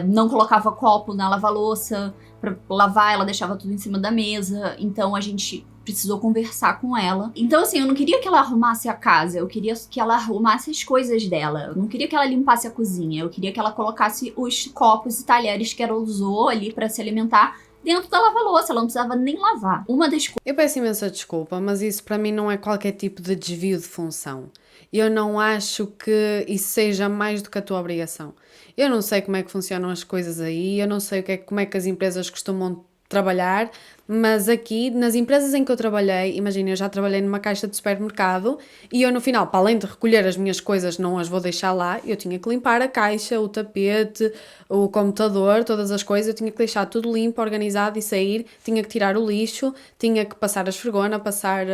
não colocava copo na lava-louça pra lavar, ela deixava tudo em cima da mesa, então a gente precisou conversar com ela. Então, assim, eu não queria que ela arrumasse a casa, eu queria que ela arrumasse as coisas dela. Eu não queria que ela limpasse a cozinha, eu queria que ela colocasse os copos e talheres que ela usou ali pra se alimentar dentro da lava-louça, ela não precisava nem lavar. Uma das Eu peço imensa desculpa, mas isso para mim não é qualquer tipo de desvio de função. Eu não acho que isso seja mais do que a tua obrigação. Eu não sei como é que funcionam as coisas aí, eu não sei como é que as empresas costumam trabalhar, mas aqui, nas empresas em que eu trabalhei, imagina, eu já trabalhei numa caixa de supermercado e eu no final, para além de recolher as minhas coisas, não as vou deixar lá, eu tinha que limpar a caixa, o tapete, o computador, todas as coisas, eu tinha que deixar tudo limpo, organizado e sair, tinha que tirar o lixo, tinha que passar a esfregona, passar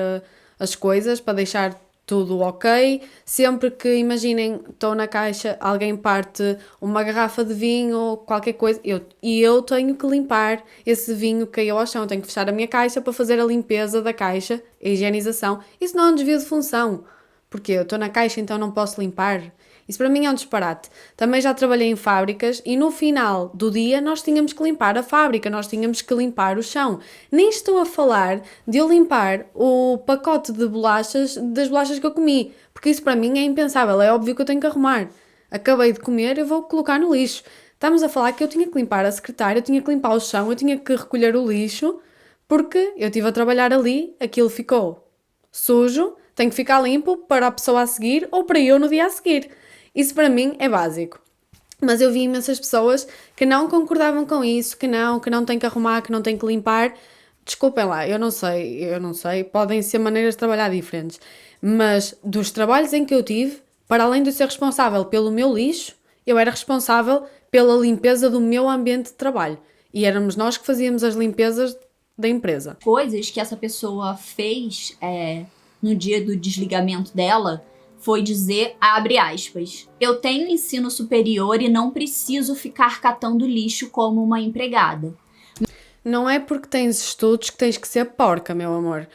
as coisas para deixar tudo ok. Sempre que, imaginem, estou na caixa, alguém parte uma garrafa de vinho ou qualquer coisa, eu tenho que limpar esse vinho que caiu ao chão, eu tenho que fechar a minha caixa para fazer a limpeza da caixa, a higienização. Isso não é um desvio de função, porque eu estou na caixa, então não posso limpar. Isso para mim é um disparate. Também já trabalhei em fábricas e no final do dia nós tínhamos que limpar a fábrica, nós tínhamos que limpar o chão. Nem estou a falar de eu limpar o pacote de bolachas, das bolachas que eu comi, porque isso para mim é impensável, é óbvio que eu tenho que arrumar. Acabei de comer, eu vou colocar no lixo. Estamos a falar que eu tinha que limpar a secretária, eu tinha que limpar o chão, eu tinha que recolher o lixo, porque eu estive a trabalhar ali, aquilo ficou sujo, tem que ficar limpo para a pessoa a seguir ou para eu no dia a seguir. Isso para mim é básico. Mas eu vi imensas pessoas que não concordavam com isso, que não têm que arrumar, que não têm que limpar. Desculpem lá, eu não sei, podem ser maneiras de trabalhar diferentes. Mas dos trabalhos em que eu tive, para além de eu ser responsável pelo meu lixo, eu era responsável pela limpeza do meu ambiente de trabalho. E éramos nós que fazíamos as limpezas da empresa. coisas que essa pessoa fez no dia do desligamento dela foi dizer, abre aspas, eu tenho ensino superior e não preciso ficar catando lixo como uma empregada. Não é porque tens estudos que tens que ser porca, meu amor.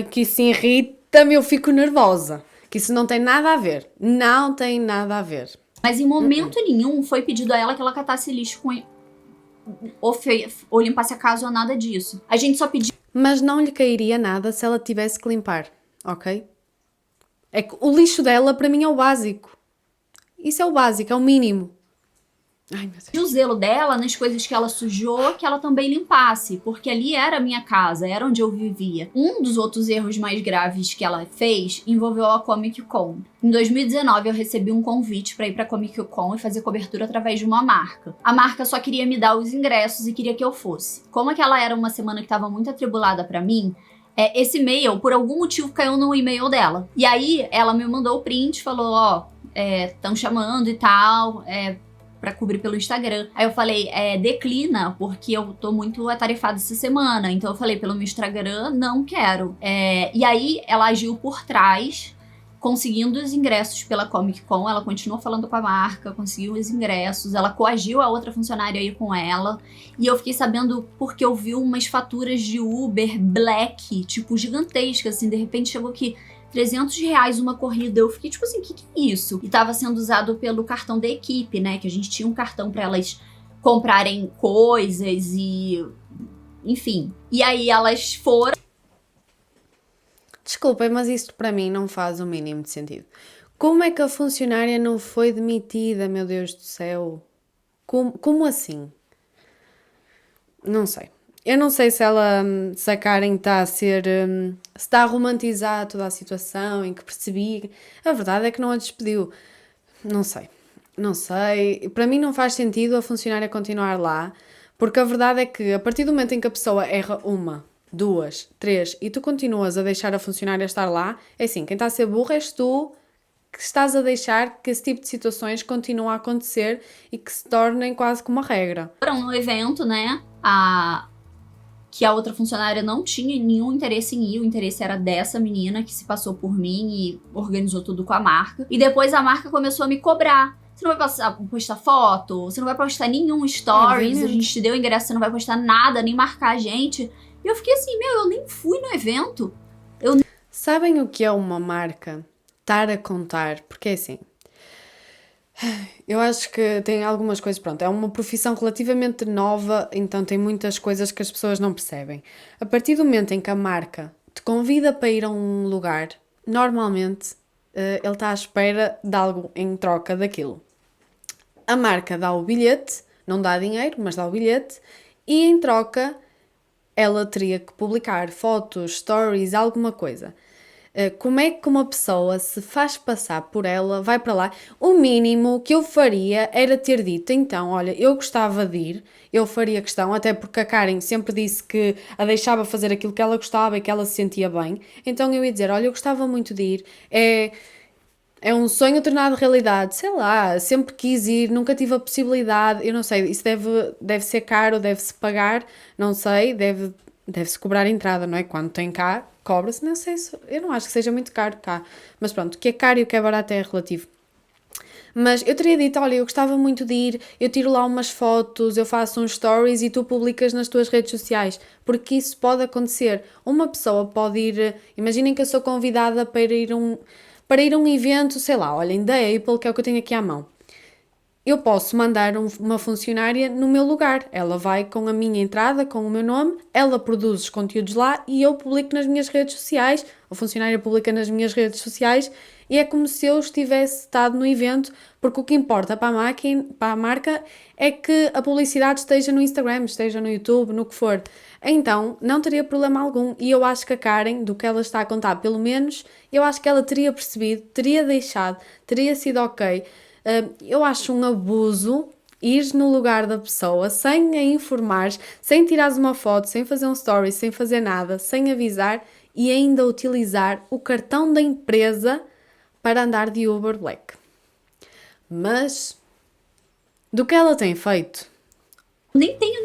Que isso irrita-me, eu fico nervosa. Que isso não tem nada a ver. Não tem nada a ver. Mas em momento nenhum foi pedido a ela que ela catasse lixo ou limpasse a casa ou nada disso. A gente só pediu. Mas não lhe cairia nada se ela tivesse que limpar, ok? É que o lixo dela para mim é o básico. Isso é o básico, é o mínimo. Ai, meu Deus. O zelo dela nas coisas que ela sujou, que ela também limpasse, porque ali era a minha casa, era onde eu vivia. Um dos outros erros mais graves que ela fez envolveu a Comic Con. Em 2019, eu recebi um convite para ir para Comic Con e fazer cobertura através de uma marca. A marca só queria me dar os ingressos e queria que eu fosse. Como aquela era uma semana que estava muito atribulada para mim, esse e-mail, por algum motivo, caiu no e-mail dela. E aí, ela me mandou o print, falou, estão chamando e tal, pra cobrir pelo Instagram. Aí eu falei, declina, porque eu tô muito atarefada essa semana. Então eu falei, pelo meu Instagram, não quero. E aí ela agiu por trás, conseguindo os ingressos pela Comic Con. Ela continuou falando com a marca, conseguiu os ingressos. Ela coagiu a outra funcionária a ir com ela. E eu fiquei sabendo porque eu vi umas faturas de Uber Black, tipo, gigantescas, assim. De repente chegou aqui R$300 uma corrida. Eu fiquei tipo assim, o que é isso? E tava sendo usado pelo cartão da equipe, né? Que a gente tinha um cartão pra elas comprarem coisas e... enfim. E aí elas foram... Desculpem, mas isto para mim não faz o mínimo de sentido. Como é que a funcionária não foi demitida, meu Deus do céu? Como assim? Não sei. Eu não sei se ela, se a Karen está a ser, se está a romantizar toda a situação em que percebi. A verdade é que não a despediu. Não sei. Não sei. Para mim não faz sentido a funcionária continuar lá, porque a verdade é que a partir do momento em que a pessoa erra uma, duas, três e tu continuas a deixar a funcionária estar lá, é assim, quem está a ser burro és tu que estás a deixar que esse tipo de situações continuem a acontecer e que se tornem quase como uma regra. Foram no evento, né? Que a outra funcionária não tinha nenhum interesse em ir, o interesse era dessa menina que se passou por mim e organizou tudo com a marca. E depois a marca começou a me cobrar. Você não vai postar foto, você não vai postar nenhum stories, a Obviamente. gente te deu o ingresso, você não vai postar nada, nem marcar a gente. E eu fiquei assim, eu nem fui no evento. Sabem o que é uma marca estar a contar? Porque é assim, eu acho que tem algumas coisas, pronto, é uma profissão relativamente nova, então tem muitas coisas que as pessoas não percebem. A partir do momento em que a marca te convida para ir a um lugar, normalmente ele está à espera de algo em troca daquilo. A marca dá o bilhete, não dá dinheiro, mas dá o bilhete, e em troca ela teria que publicar fotos, stories, alguma coisa. Como é que uma pessoa se faz passar por ela, vai para lá? O mínimo que eu faria era ter dito, então, olha, eu gostava de ir, eu faria questão, até porque a Karen sempre disse que a deixava fazer aquilo que ela gostava e que ela se sentia bem. Então eu ia dizer, olha, eu gostava muito de ir, é um sonho tornado realidade, sei lá, sempre quis ir, nunca tive a possibilidade, eu não sei, isso deve ser caro, deve-se pagar, não sei, deve-se cobrar entrada, não é? Quando tem cá, cobra-se, não sei, eu não acho que seja muito caro cá, mas pronto, o que é caro e o que é barato é relativo. Mas eu teria dito, olha, eu gostava muito de ir, eu tiro lá umas fotos, eu faço uns stories e tu publicas nas tuas redes sociais, porque isso pode acontecer. Uma pessoa pode ir, imaginem que eu sou convidada para ir a um evento, sei lá, olhem, da Apple, que é o que eu tenho aqui à mão. Eu posso mandar uma funcionária no meu lugar. Ela vai com a minha entrada, com o meu nome, ela produz os conteúdos lá e eu publico nas minhas redes sociais. A funcionária publica nas minhas redes sociais e é como se eu estivesse estado no evento, porque o que importa para a marca é que a publicidade esteja no Instagram, esteja no YouTube, no que for. Então, não teria problema algum. E eu acho que a Karen, do que ela está a contar, pelo menos, eu acho que ela teria percebido, teria deixado, teria sido ok. Eu acho um abuso ir no lugar da pessoa sem a informar, sem tirares uma foto, sem fazer um story, sem fazer nada, sem avisar e ainda utilizar o cartão da empresa para andar de Uber Black. Mas do que ela tem feito? Nem tenho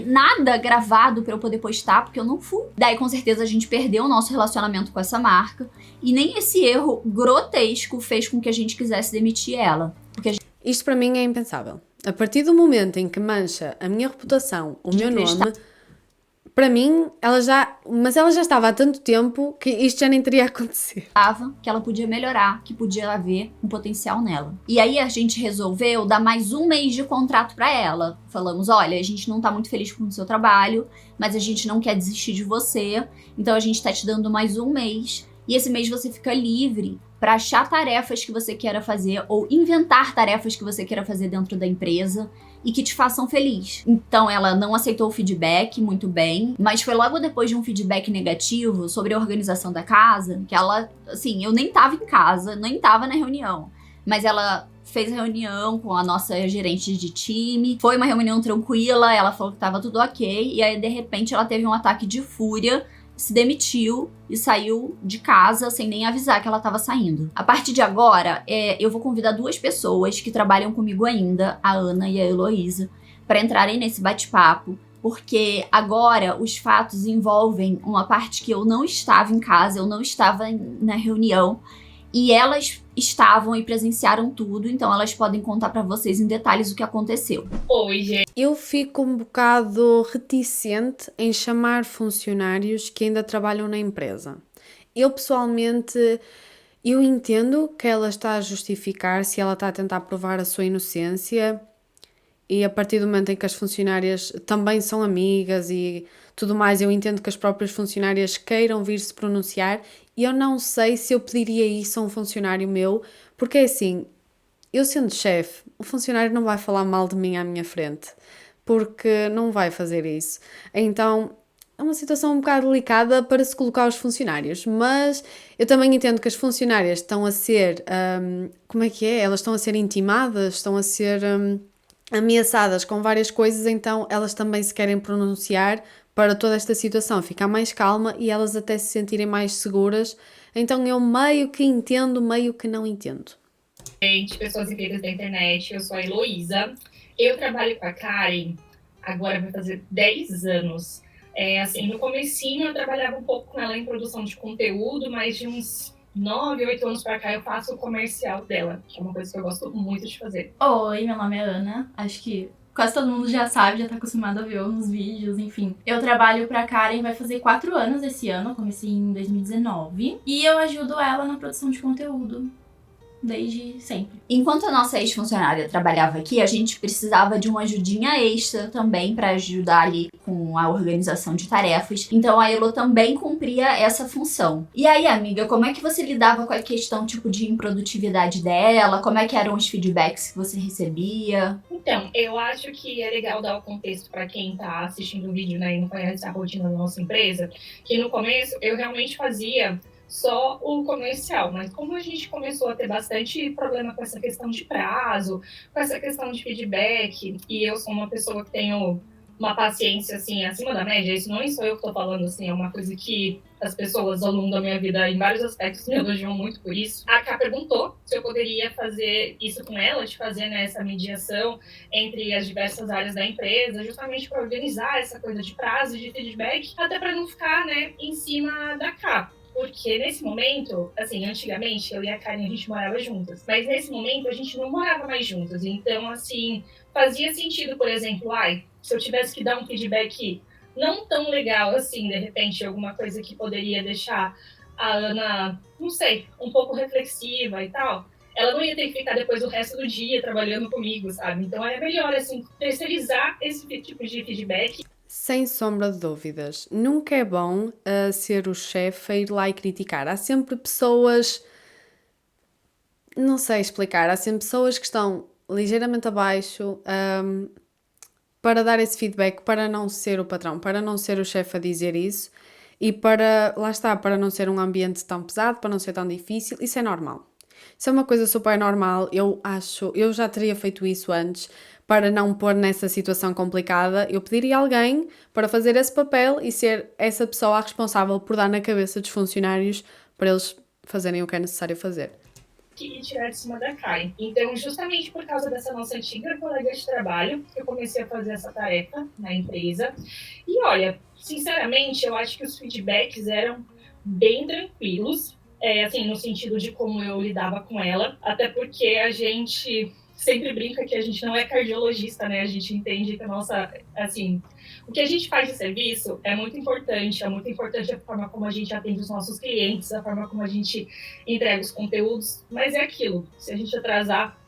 nada gravado pra eu poder postar, porque eu não fui. Daí, com certeza, a gente perdeu o nosso relacionamento com essa marca. E nem esse erro grotesco fez com que a gente quisesse demitir ela. Porque a Isto para mim é impensável. A partir do momento em que mancha a minha reputação, o meu nome, para mim, mas ela já estava há tanto tempo que isto já nem teria acontecido. acreditava que ela podia melhorar, que podia haver um potencial nela. E aí a gente resolveu dar mais um mês de contrato pra ela. Falamos, olha, a gente não tá muito feliz com o seu trabalho, mas a gente não quer desistir de você, então a gente tá te dando mais um mês. E esse mês você fica livre para achar tarefas que você queira fazer ou inventar tarefas que você queira fazer dentro da empresa e que te façam feliz. Então ela não aceitou o feedback muito bem, mas foi logo depois de um feedback negativo sobre a organização da casa, que ela, assim, eu nem tava em casa, nem tava na reunião, mas ela fez a reunião com a nossa gerente de time, foi uma reunião tranquila, ela falou que tava tudo ok, e aí de repente ela teve um ataque de fúria, se demitiu e saiu de casa sem nem avisar que ela estava saindo. A partir de agora, eu vou convidar duas pessoas que trabalham comigo ainda, a Ana e a Heloísa, para entrarem nesse bate-papo, porque agora os fatos envolvem uma parte que eu não estava em casa, eu não estava na reunião, e elas estavam e presenciaram tudo, então elas podem contar para vocês em detalhes o que aconteceu. Oi, gente. Eu fico um bocado reticente em chamar funcionários que ainda trabalham na empresa. Eu pessoalmente, eu entendo que ela está a justificar se ela está a tentar provar a sua inocência e a partir do momento em que as funcionárias também são amigas e tudo mais, eu entendo que as próprias funcionárias queiram vir se pronunciar e eu não sei se eu pediria isso a um funcionário meu, porque é assim, eu sendo chefe, o funcionário não vai falar mal de mim à minha frente. porque não vai fazer isso. Então é uma situação um bocado delicada para se colocar os funcionários, mas eu também entendo que as funcionárias estão a ser, como é que é? Elas estão a ser intimadas, estão a ser ameaçadas com várias coisas, então elas também se querem pronunciar para toda esta situação ficar mais calma e elas até se sentirem mais seguras. Então eu meio que entendo, meio que não entendo. Gente, pessoas incríveis da internet, eu sou a Heloísa. Eu trabalho com a Karen, agora vai fazer 10 anos. Assim, no comecinho eu trabalhava um pouco com ela em produção de conteúdo, mas de uns 9, 8 anos pra cá eu faço o comercial dela, que é uma coisa que eu gosto muito de fazer. Oi, meu nome é Ana. Acho que quase todo mundo já sabe, já tá acostumado a ver eu nos vídeos, enfim. Eu trabalho pra Karen, vai fazer 4 anos esse ano, eu comecei em 2019. E eu ajudo ela na produção de conteúdo. Desde sempre. Enquanto a nossa ex-funcionária trabalhava aqui, a gente precisava de uma ajudinha extra também para ajudar ali com a organização de tarefas. Então a Elo também cumpria essa função. E aí, amiga, como é que você lidava com a questão tipo de improdutividade dela? Como é que eram os feedbacks que você recebia? Então, eu acho que é legal dar o contexto para quem tá assistindo o vídeo, né, e não conhece a rotina da nossa empresa, que no começo eu realmente fazia só o comercial, mas como a gente começou a ter bastante problema com essa questão de prazo, com essa questão de feedback, e eu sou uma pessoa que tenho uma paciência, assim, acima da média, isso não sou eu que tô falando, assim, é uma coisa que as pessoas ao longo da minha vida, em vários aspectos, me elogiam muito por isso. A Ká perguntou se eu poderia fazer isso com ela, de fazer, né, essa mediação entre as diversas áreas da empresa, justamente para organizar essa coisa de prazo, de feedback, até para não ficar, né, em cima da Ká. Porque nesse momento, assim, antigamente eu e a Karen a gente morava juntas, mas nesse momento a gente não morava mais juntas. Então, assim, fazia sentido, por exemplo, se eu tivesse que dar um feedback não tão legal assim, de repente, alguma coisa que poderia deixar a Ana, não sei, um pouco reflexiva e tal, ela não ia ter que ficar depois o resto do dia trabalhando comigo, sabe? Então é melhor, assim, terceirizar esse tipo de feedback. Sem sombra de dúvidas, nunca é bom ser o chefe a ir lá e criticar. Há sempre pessoas, não sei explicar, há sempre pessoas que estão ligeiramente abaixo para dar esse feedback, para não ser o patrão, para não ser o chefe a dizer isso e para, lá está, para não ser um ambiente tão pesado, para não ser tão difícil. Isso é normal. Isso é uma coisa super normal, eu acho, eu já teria feito isso antes, para não pôr nessa situação complicada, eu pediria alguém para fazer esse papel e ser essa pessoa responsável por dar na cabeça dos funcionários para eles fazerem o que é necessário fazer. E tirar de cima da Karen. Então, justamente por causa dessa nossa antiga colega de trabalho, eu comecei a fazer essa tarefa na empresa. E olha, sinceramente, eu acho que os feedbacks eram bem tranquilos, assim, no sentido de como eu lidava com ela, até porque a gente sempre brinca que a gente não é cardiologista, né? A gente entende que a nossa, assim, o que a gente faz de serviço é muito importante a forma como a gente atende os nossos clientes, a forma como a gente entrega os conteúdos, mas é aquilo, se a gente atrasar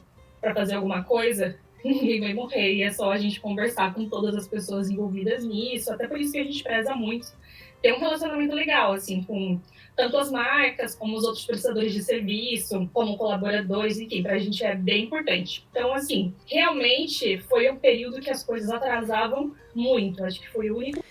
para fazer alguma coisa, ninguém vai morrer, e é só a gente conversar com todas as pessoas envolvidas nisso, até por isso que a gente preza muito ter um relacionamento legal, assim, com tanto as marcas, como os outros prestadores de serviço, como colaboradores, enfim, pra gente é bem importante. Então, assim, realmente foi um período que as coisas atrasavam muito, acho que foi o único.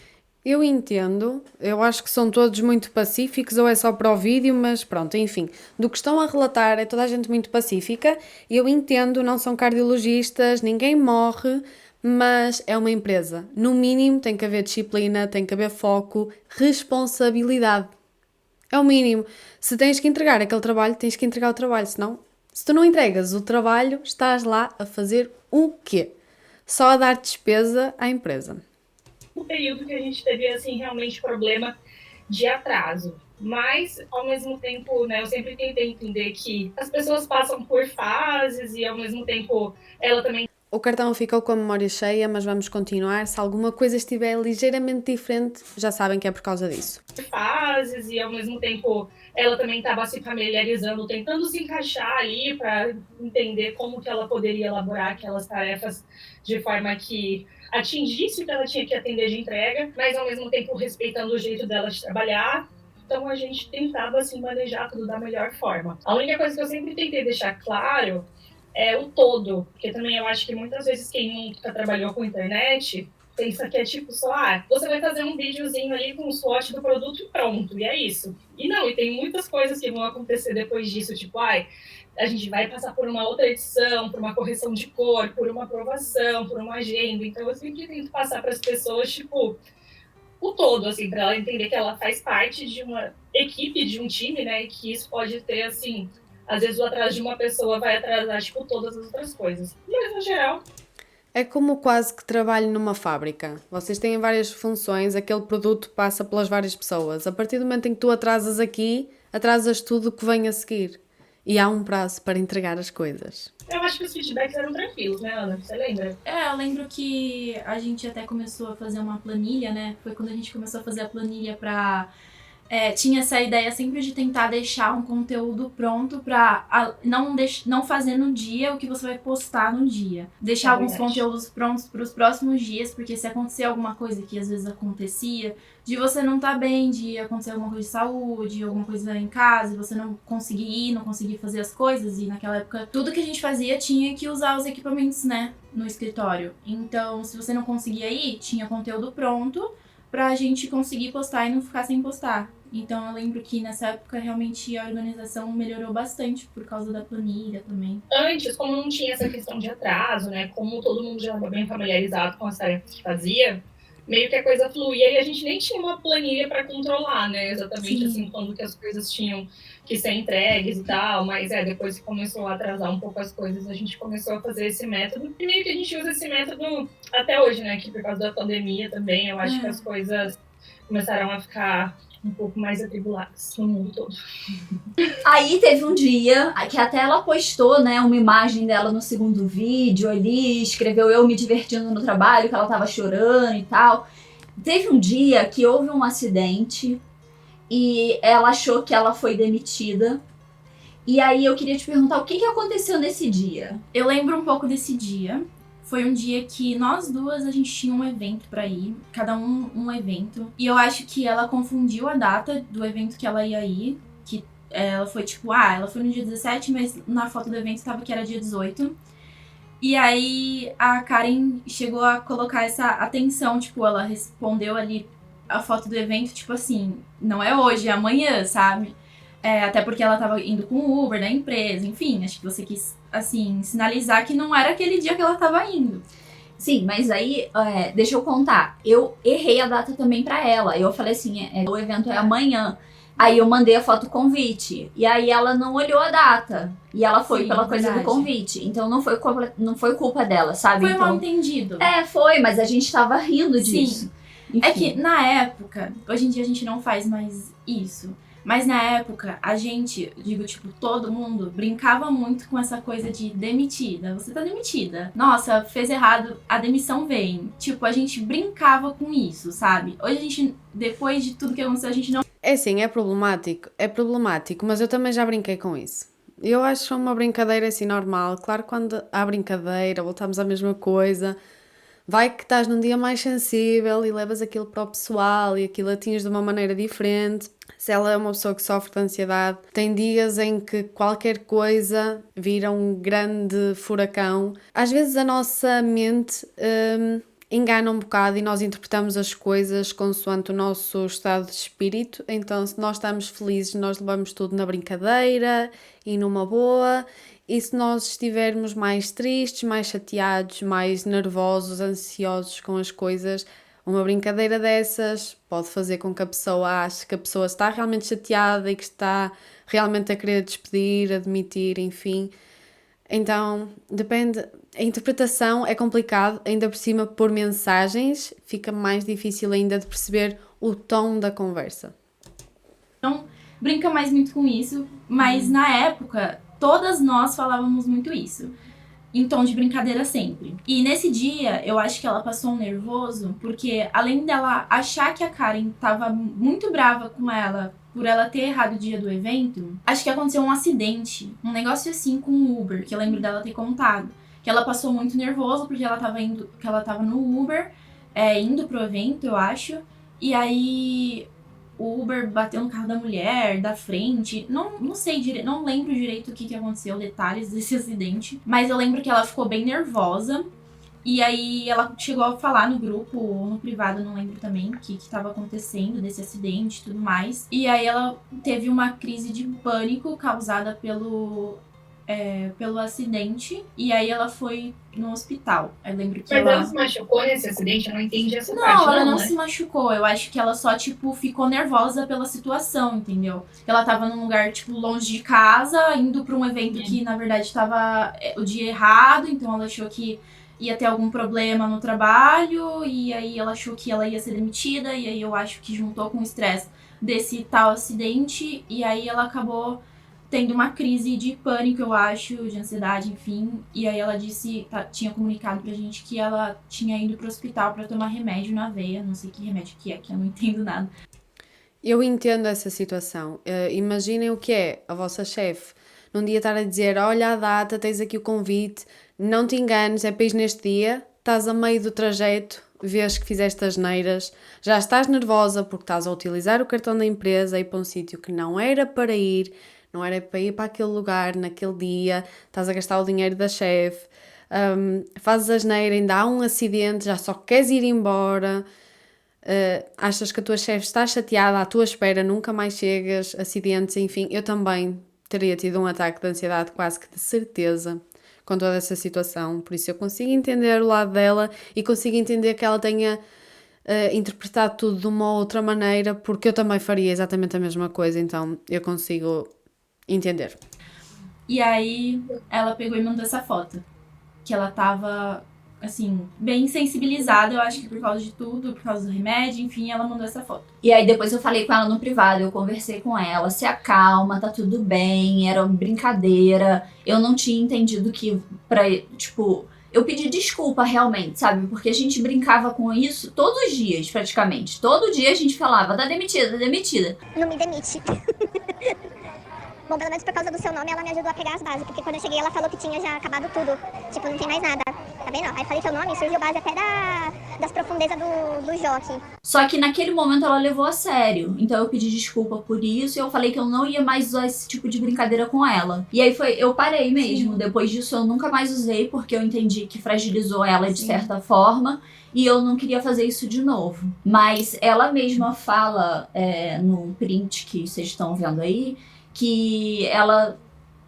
Eu entendo, eu acho que são todos muito pacíficos ou é só para o vídeo, mas pronto, enfim, do que estão a relatar é toda a gente muito pacífica. Eu entendo, não são cardiologistas, ninguém morre, mas é uma empresa. No mínimo tem que haver disciplina, tem que haver foco, responsabilidade. É o mínimo. Se tens que entregar aquele trabalho, tens que entregar o trabalho, senão, se tu não entregas o trabalho, estás lá a fazer o quê? Só a dar despesa à empresa. O período que a gente teve, assim, realmente problema de atraso. Mas, ao mesmo tempo, né, eu sempre tentei entender que as pessoas passam por fases e, ao mesmo tempo, ela também. O cartão ficou com a memória cheia, mas vamos continuar. Se alguma coisa estiver ligeiramente diferente, já sabem que é por causa disso. Fases e, ao mesmo tempo, ela também estava se familiarizando, tentando se encaixar ali para entender como que ela poderia elaborar aquelas tarefas de forma que atingisse o que ela tinha que atender de entrega, mas ao mesmo tempo respeitando o jeito dela de trabalhar. Então a gente tentava assim manejar tudo da melhor forma. A única coisa que eu sempre tentei deixar claro o todo. Porque também eu acho que muitas vezes quem nunca trabalhou com internet pensa que é tipo só, você vai fazer um videozinho ali com o swatch do produto e pronto, e é isso. E não, e tem muitas coisas que vão acontecer depois disso, tipo, a gente vai passar por uma outra edição, por uma correção de cor, por uma aprovação, por uma agenda. Então eu sempre tento passar para as pessoas, tipo, o todo, assim, para ela entender que ela faz parte de uma equipe, de um time, né? E que isso pode ter, assim, às vezes o atraso de uma pessoa vai atrasar, tipo, todas as outras coisas. Mas, no geral, É como quase que trabalho numa fábrica. Vocês têm várias funções, aquele produto passa pelas várias pessoas. A partir do momento em que tu atrasas aqui, atrasas tudo o que vem a seguir. E há um prazo para entregar as coisas. eu acho que os feedbacks eram tranquilos, né, Ana? Você lembra? Eu lembro que a gente até começou a fazer uma planilha, né? Foi quando a gente começou a fazer a planilha pra... tinha essa ideia sempre de tentar deixar um conteúdo pronto pra não fazer no dia o que você vai postar no dia. Deixar alguns conteúdos prontos pros próximos dias, porque se acontecer alguma coisa que às vezes acontecia, de você não estar bem, de acontecer alguma coisa de saúde, alguma coisa em casa, e você não conseguir ir, não conseguir fazer as coisas, e naquela época tudo que a gente fazia tinha que usar os equipamentos, né, no escritório. Então, se você não conseguia ir, tinha conteúdo pronto pra gente conseguir postar e não ficar sem postar. Então eu lembro que nessa época realmente a organização melhorou bastante por causa da planilha também. Antes, como não tinha essa questão de atraso, né? Como todo mundo já estava bem familiarizado com as tarefas que fazia, meio que a coisa fluía e a gente nem tinha uma planilha para controlar, né? Exatamente Sim. assim, quando que as coisas tinham que ser entregues e tal, mas depois que começou a atrasar um pouco as coisas, a gente começou a fazer esse método. E meio que a gente usa esse método até hoje, né? Que por causa da pandemia também, eu acho que as coisas começaram a ficar um pouco mais atribuladas no mundo todo. Aí teve um dia que até ela postou, né, uma imagem dela no segundo vídeo ali, escreveu eu me divertindo no trabalho, que ela tava chorando e tal. Teve um dia que houve um acidente e ela achou que ela foi demitida. E aí eu queria te perguntar o que aconteceu nesse dia. Eu lembro um pouco desse dia. Foi um dia que nós duas, a gente tinha um evento pra ir, cada um evento. E eu acho que ela confundiu a data do evento que ela ia ir, que ela foi tipo, ela foi no dia 17, mas na foto do evento tava que era dia 18. E aí a Karen chegou a colocar essa atenção, tipo, ela respondeu ali a foto do evento, tipo assim, não é hoje, é amanhã, sabe? Até porque ela tava indo com o Uber da empresa, enfim, acho que você quis, assim, sinalizar que não era aquele dia que ela tava indo. Sim, mas aí, deixa eu contar, eu errei a data também pra ela. Eu falei assim, o evento é amanhã. Aí eu mandei a foto convite. E aí ela não olhou a data. E ela foi pela coisa do convite. Então não foi culpa dela, sabe? Foi então, mal entendido. Foi, mas a gente tava rindo disso. Enfim. É que na época, hoje em dia a gente não faz mais isso. Mas na época, a gente, digo, tipo, todo mundo brincava muito com essa coisa de demitida. Você tá demitida. Nossa, fez errado, a demissão vem. Tipo, a gente brincava com isso, sabe? Hoje a gente, depois de tudo que aconteceu, a gente não... É sim, é problemático, mas eu também já brinquei com isso. Eu acho uma brincadeira assim normal. Claro, quando há brincadeira, voltamos à mesma coisa. Vai que estás num dia mais sensível e levas aquilo para o pessoal e aquilo atinges de uma maneira diferente. Se ela é uma pessoa que sofre de ansiedade, tem dias em que qualquer coisa vira um grande furacão. Às vezes a nossa mente engana um bocado e nós interpretamos as coisas consoante o nosso estado de espírito. Então, se nós estamos felizes, nós levamos tudo na brincadeira e numa boa. E se nós estivermos mais tristes, mais chateados, mais nervosos, ansiosos com as coisas, uma brincadeira dessas pode fazer com que a pessoa ache que a pessoa está realmente chateada e que está realmente a querer despedir, admitir, enfim. Então, depende. A interpretação é complicado, ainda por cima por mensagens, fica mais difícil ainda de perceber o tom da conversa. Então, brinca mais muito com isso, mas na época, todas nós falávamos muito isso. Em tom de brincadeira sempre. E nesse dia, eu acho que ela passou um nervoso, porque além dela achar que a Karen tava muito brava com ela por ela ter errado o dia do evento, acho que aconteceu um acidente, um negócio assim com o Uber, que eu lembro dela ter contado. Que ela passou muito nervoso porque ela tava no Uber, indo pro evento, eu acho. E aí o Uber bateu no carro da mulher, da frente. Não sei direito, não lembro direito o que aconteceu, detalhes desse acidente. Mas eu lembro que ela ficou bem nervosa. E aí ela chegou a falar no grupo, ou no privado, não lembro também, o que estava acontecendo desse acidente e tudo mais. E aí ela teve uma crise de pânico causada pelo acidente. E aí ela foi no hospital. Eu lembro que Mas ela se machucou nesse acidente? Eu não entendi essa parte, Não, ela não né? se machucou. Eu acho que ela só, tipo, ficou nervosa pela situação, entendeu? Ela tava num lugar, tipo, longe de casa, indo pra um evento que, na verdade, tava o dia errado. Então ela achou que ia ter algum problema no trabalho. E aí ela achou que ela ia ser demitida. E aí eu acho que juntou com o estresse desse tal acidente. E aí ela acabou tendo uma crise de pânico, eu acho, de ansiedade, enfim. E aí ela disse, tinha comunicado pra gente que ela tinha ido pro hospital pra tomar remédio na veia. Não sei que remédio que eu não entendo nada. Eu entendo essa situação. Imaginem o que é a vossa chefe num dia estar a dizer: olha a data, tens aqui o convite, não te enganes, é para ir neste dia. Estás a meio do trajeto, vês que fizeste as neiras, já estás nervosa porque estás a utilizar o cartão da empresa e ir para um sítio que não era para ir, não era para ir para aquele lugar naquele dia, estás a gastar o dinheiro da chefe, fazes a asneira, ainda há um acidente, já só queres ir embora. Achas que a tua chefe está chateada à tua espera, nunca mais chegas, acidentes, enfim. Eu também teria tido um ataque de ansiedade, quase que de certeza, com toda essa situação. Por isso eu consigo entender o lado dela e consigo entender que ela tenha interpretado tudo de uma outra maneira, porque eu também faria exatamente a mesma coisa, então eu consigo entender. E aí ela pegou e mandou essa foto. Que ela tava, assim, bem sensibilizada, eu acho que por causa de tudo, por causa do remédio, enfim, ela mandou essa foto. E aí depois eu falei com ela no privado, eu conversei com ela, se acalma, tá tudo bem, era uma brincadeira. Eu não tinha entendido que eu pedi desculpa realmente, sabe? Porque a gente brincava com isso todos os dias, praticamente. Todo dia a gente falava, tá demitida, tá demitida. Não me demite. Bom, pelo menos por causa do seu nome, ela me ajudou a pegar as bases. Porque quando eu cheguei, ela falou que tinha já acabado tudo. Tipo, não tem mais nada. Tá vendo? Aí falei seu nome, surgiu base até das profundezas do jockey. Só que naquele momento ela levou a sério. Então eu pedi desculpa por isso e eu falei que eu não ia mais usar esse tipo de brincadeira com ela. E aí eu parei mesmo. Sim. Depois disso eu nunca mais usei porque eu entendi que fragilizou ela de certa forma. E eu não queria fazer isso de novo. Mas ela mesma fala no print que vocês estão vendo aí, que ela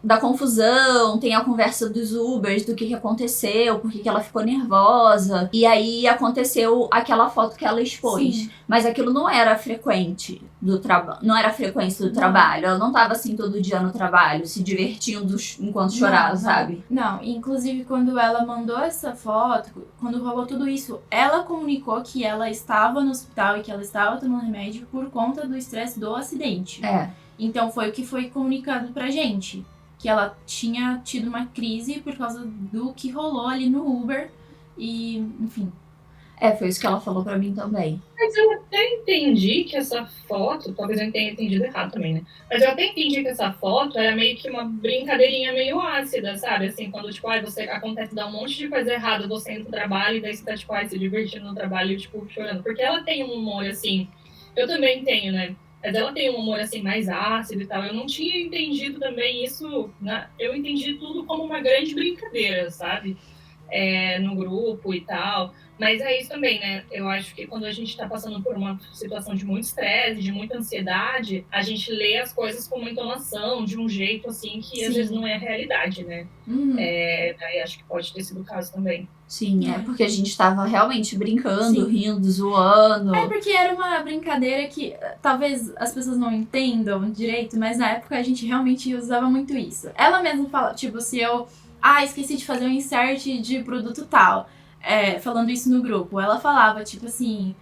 dá confusão, tem a conversa dos Ubers, do que aconteceu, por que ela ficou nervosa. E aí aconteceu aquela foto que ela expôs. Sim. Mas aquilo não era frequente do trabalho, não era a frequência do trabalho. Ela não tava assim todo dia no trabalho, se divertindo enquanto chorava, sabe? Não, inclusive quando ela mandou essa foto, quando rolou tudo isso, ela comunicou que ela estava no hospital e que ela estava tomando remédio por conta do estresse do acidente. Então foi o que foi comunicado pra gente. Que ela tinha tido uma crise por causa do que rolou ali no Uber. E, enfim. Foi isso que ela falou pra mim também. Mas eu até entendi que essa foto, talvez eu tenha entendido errado também, né? Mas eu até entendi que essa foto era meio que uma brincadeirinha meio ácida, sabe? Assim, quando, tipo, acontece dar um monte de coisa errada você indo pro trabalho e daí você tá, tipo, se divertindo no trabalho e, tipo, chorando. Porque ela tem um humor, assim, eu também tenho, né? Mas ela tem um humor, assim, mais ácido e tal. Eu não tinha entendido também isso, né? Eu entendi tudo como uma grande brincadeira, sabe? No grupo e tal. Mas é isso também, né? Eu acho que quando a gente tá passando por uma situação de muito estresse, de muita ansiedade, a gente lê as coisas com uma entonação, de um jeito, assim, que às vezes não é a realidade, né? Daí acho que pode ter sido o caso também. Sim, porque a gente tava realmente brincando, rindo, zoando. Porque era uma brincadeira que talvez as pessoas não entendam direito, mas na época a gente realmente usava muito isso. Ela mesma fala, tipo, se eu... esqueci de fazer um insert de produto tal. Falando isso no grupo. Ela falava, tipo assim...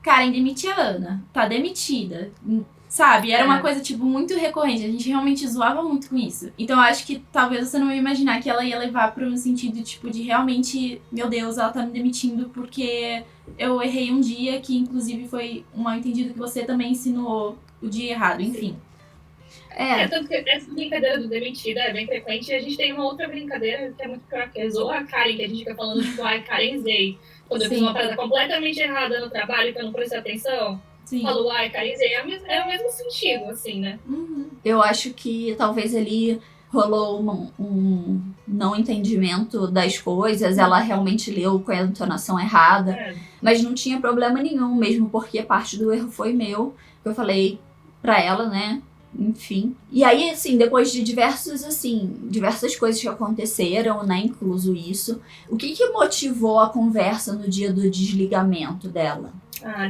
Karen, demite a Ana. Tá demitida. Sabe? Era uma coisa, tipo, muito recorrente. A gente realmente zoava muito com isso. Então, eu acho que talvez você não ia imaginar que ela ia levar pro sentido, tipo, de realmente... Meu Deus, ela tá me demitindo porque eu errei um dia, que inclusive foi um mal entendido que você também ensinou o dia errado. Enfim. Tanto que essa brincadeira do demitida é bem frequente. E a gente tem uma outra brincadeira que é muito pior, que é zoa a Karen, que a gente fica falando, tipo, Karenzei. Quando eu fiz uma parada completamente errada no trabalho, que eu não prestei atenção. Sim. falou, ai, Carizei, é o mesmo sentido, assim, né? Uhum. Eu acho que talvez ali rolou um não entendimento das coisas, ela realmente leu com a entonação errada, É. mas não tinha problema nenhum, mesmo porque parte do erro foi meu, que eu falei pra ela, né? Enfim. E aí, assim, depois de diversas coisas que aconteceram, né? Incluso isso, o que motivou a conversa no dia do desligamento dela?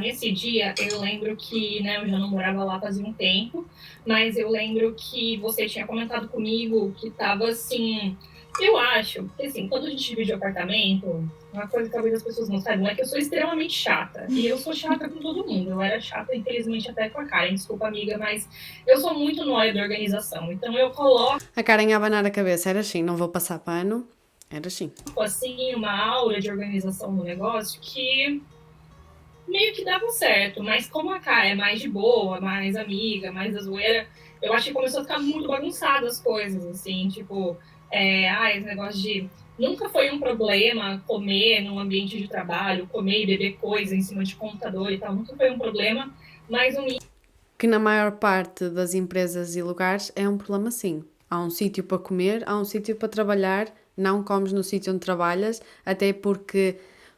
Nesse dia, eu lembro que, né, eu já não morava lá fazia um tempo, mas eu lembro que você tinha comentado comigo que tava assim. Eu acho que, assim, quando a gente divide o apartamento, uma coisa que talvez as pessoas não saibam é que eu sou extremamente chata. E eu sou chata com todo mundo. Eu era chata, infelizmente, até com a Karen. Desculpa, amiga, mas eu sou muito nóia da organização. Então eu coloco, A Karen a abanar a cabeça, era assim, não vou passar pano, era assim. assim, uma aura de organização no negócio que meio que dava certo, mas como a Kai é mais de boa, mais amiga, mais da zoeira, eu acho que começou a ficar muito bagunçado as coisas, assim, tipo, esse negócio de. Nunca foi um problema comer num ambiente de trabalho, comer e beber coisa em cima de computador e tal, nunca foi um problema, mas Que na maior parte das empresas e lugares é um problema sim. Há um sítio para comer, há um sítio para trabalhar, não comes no sítio onde trabalhas, até porque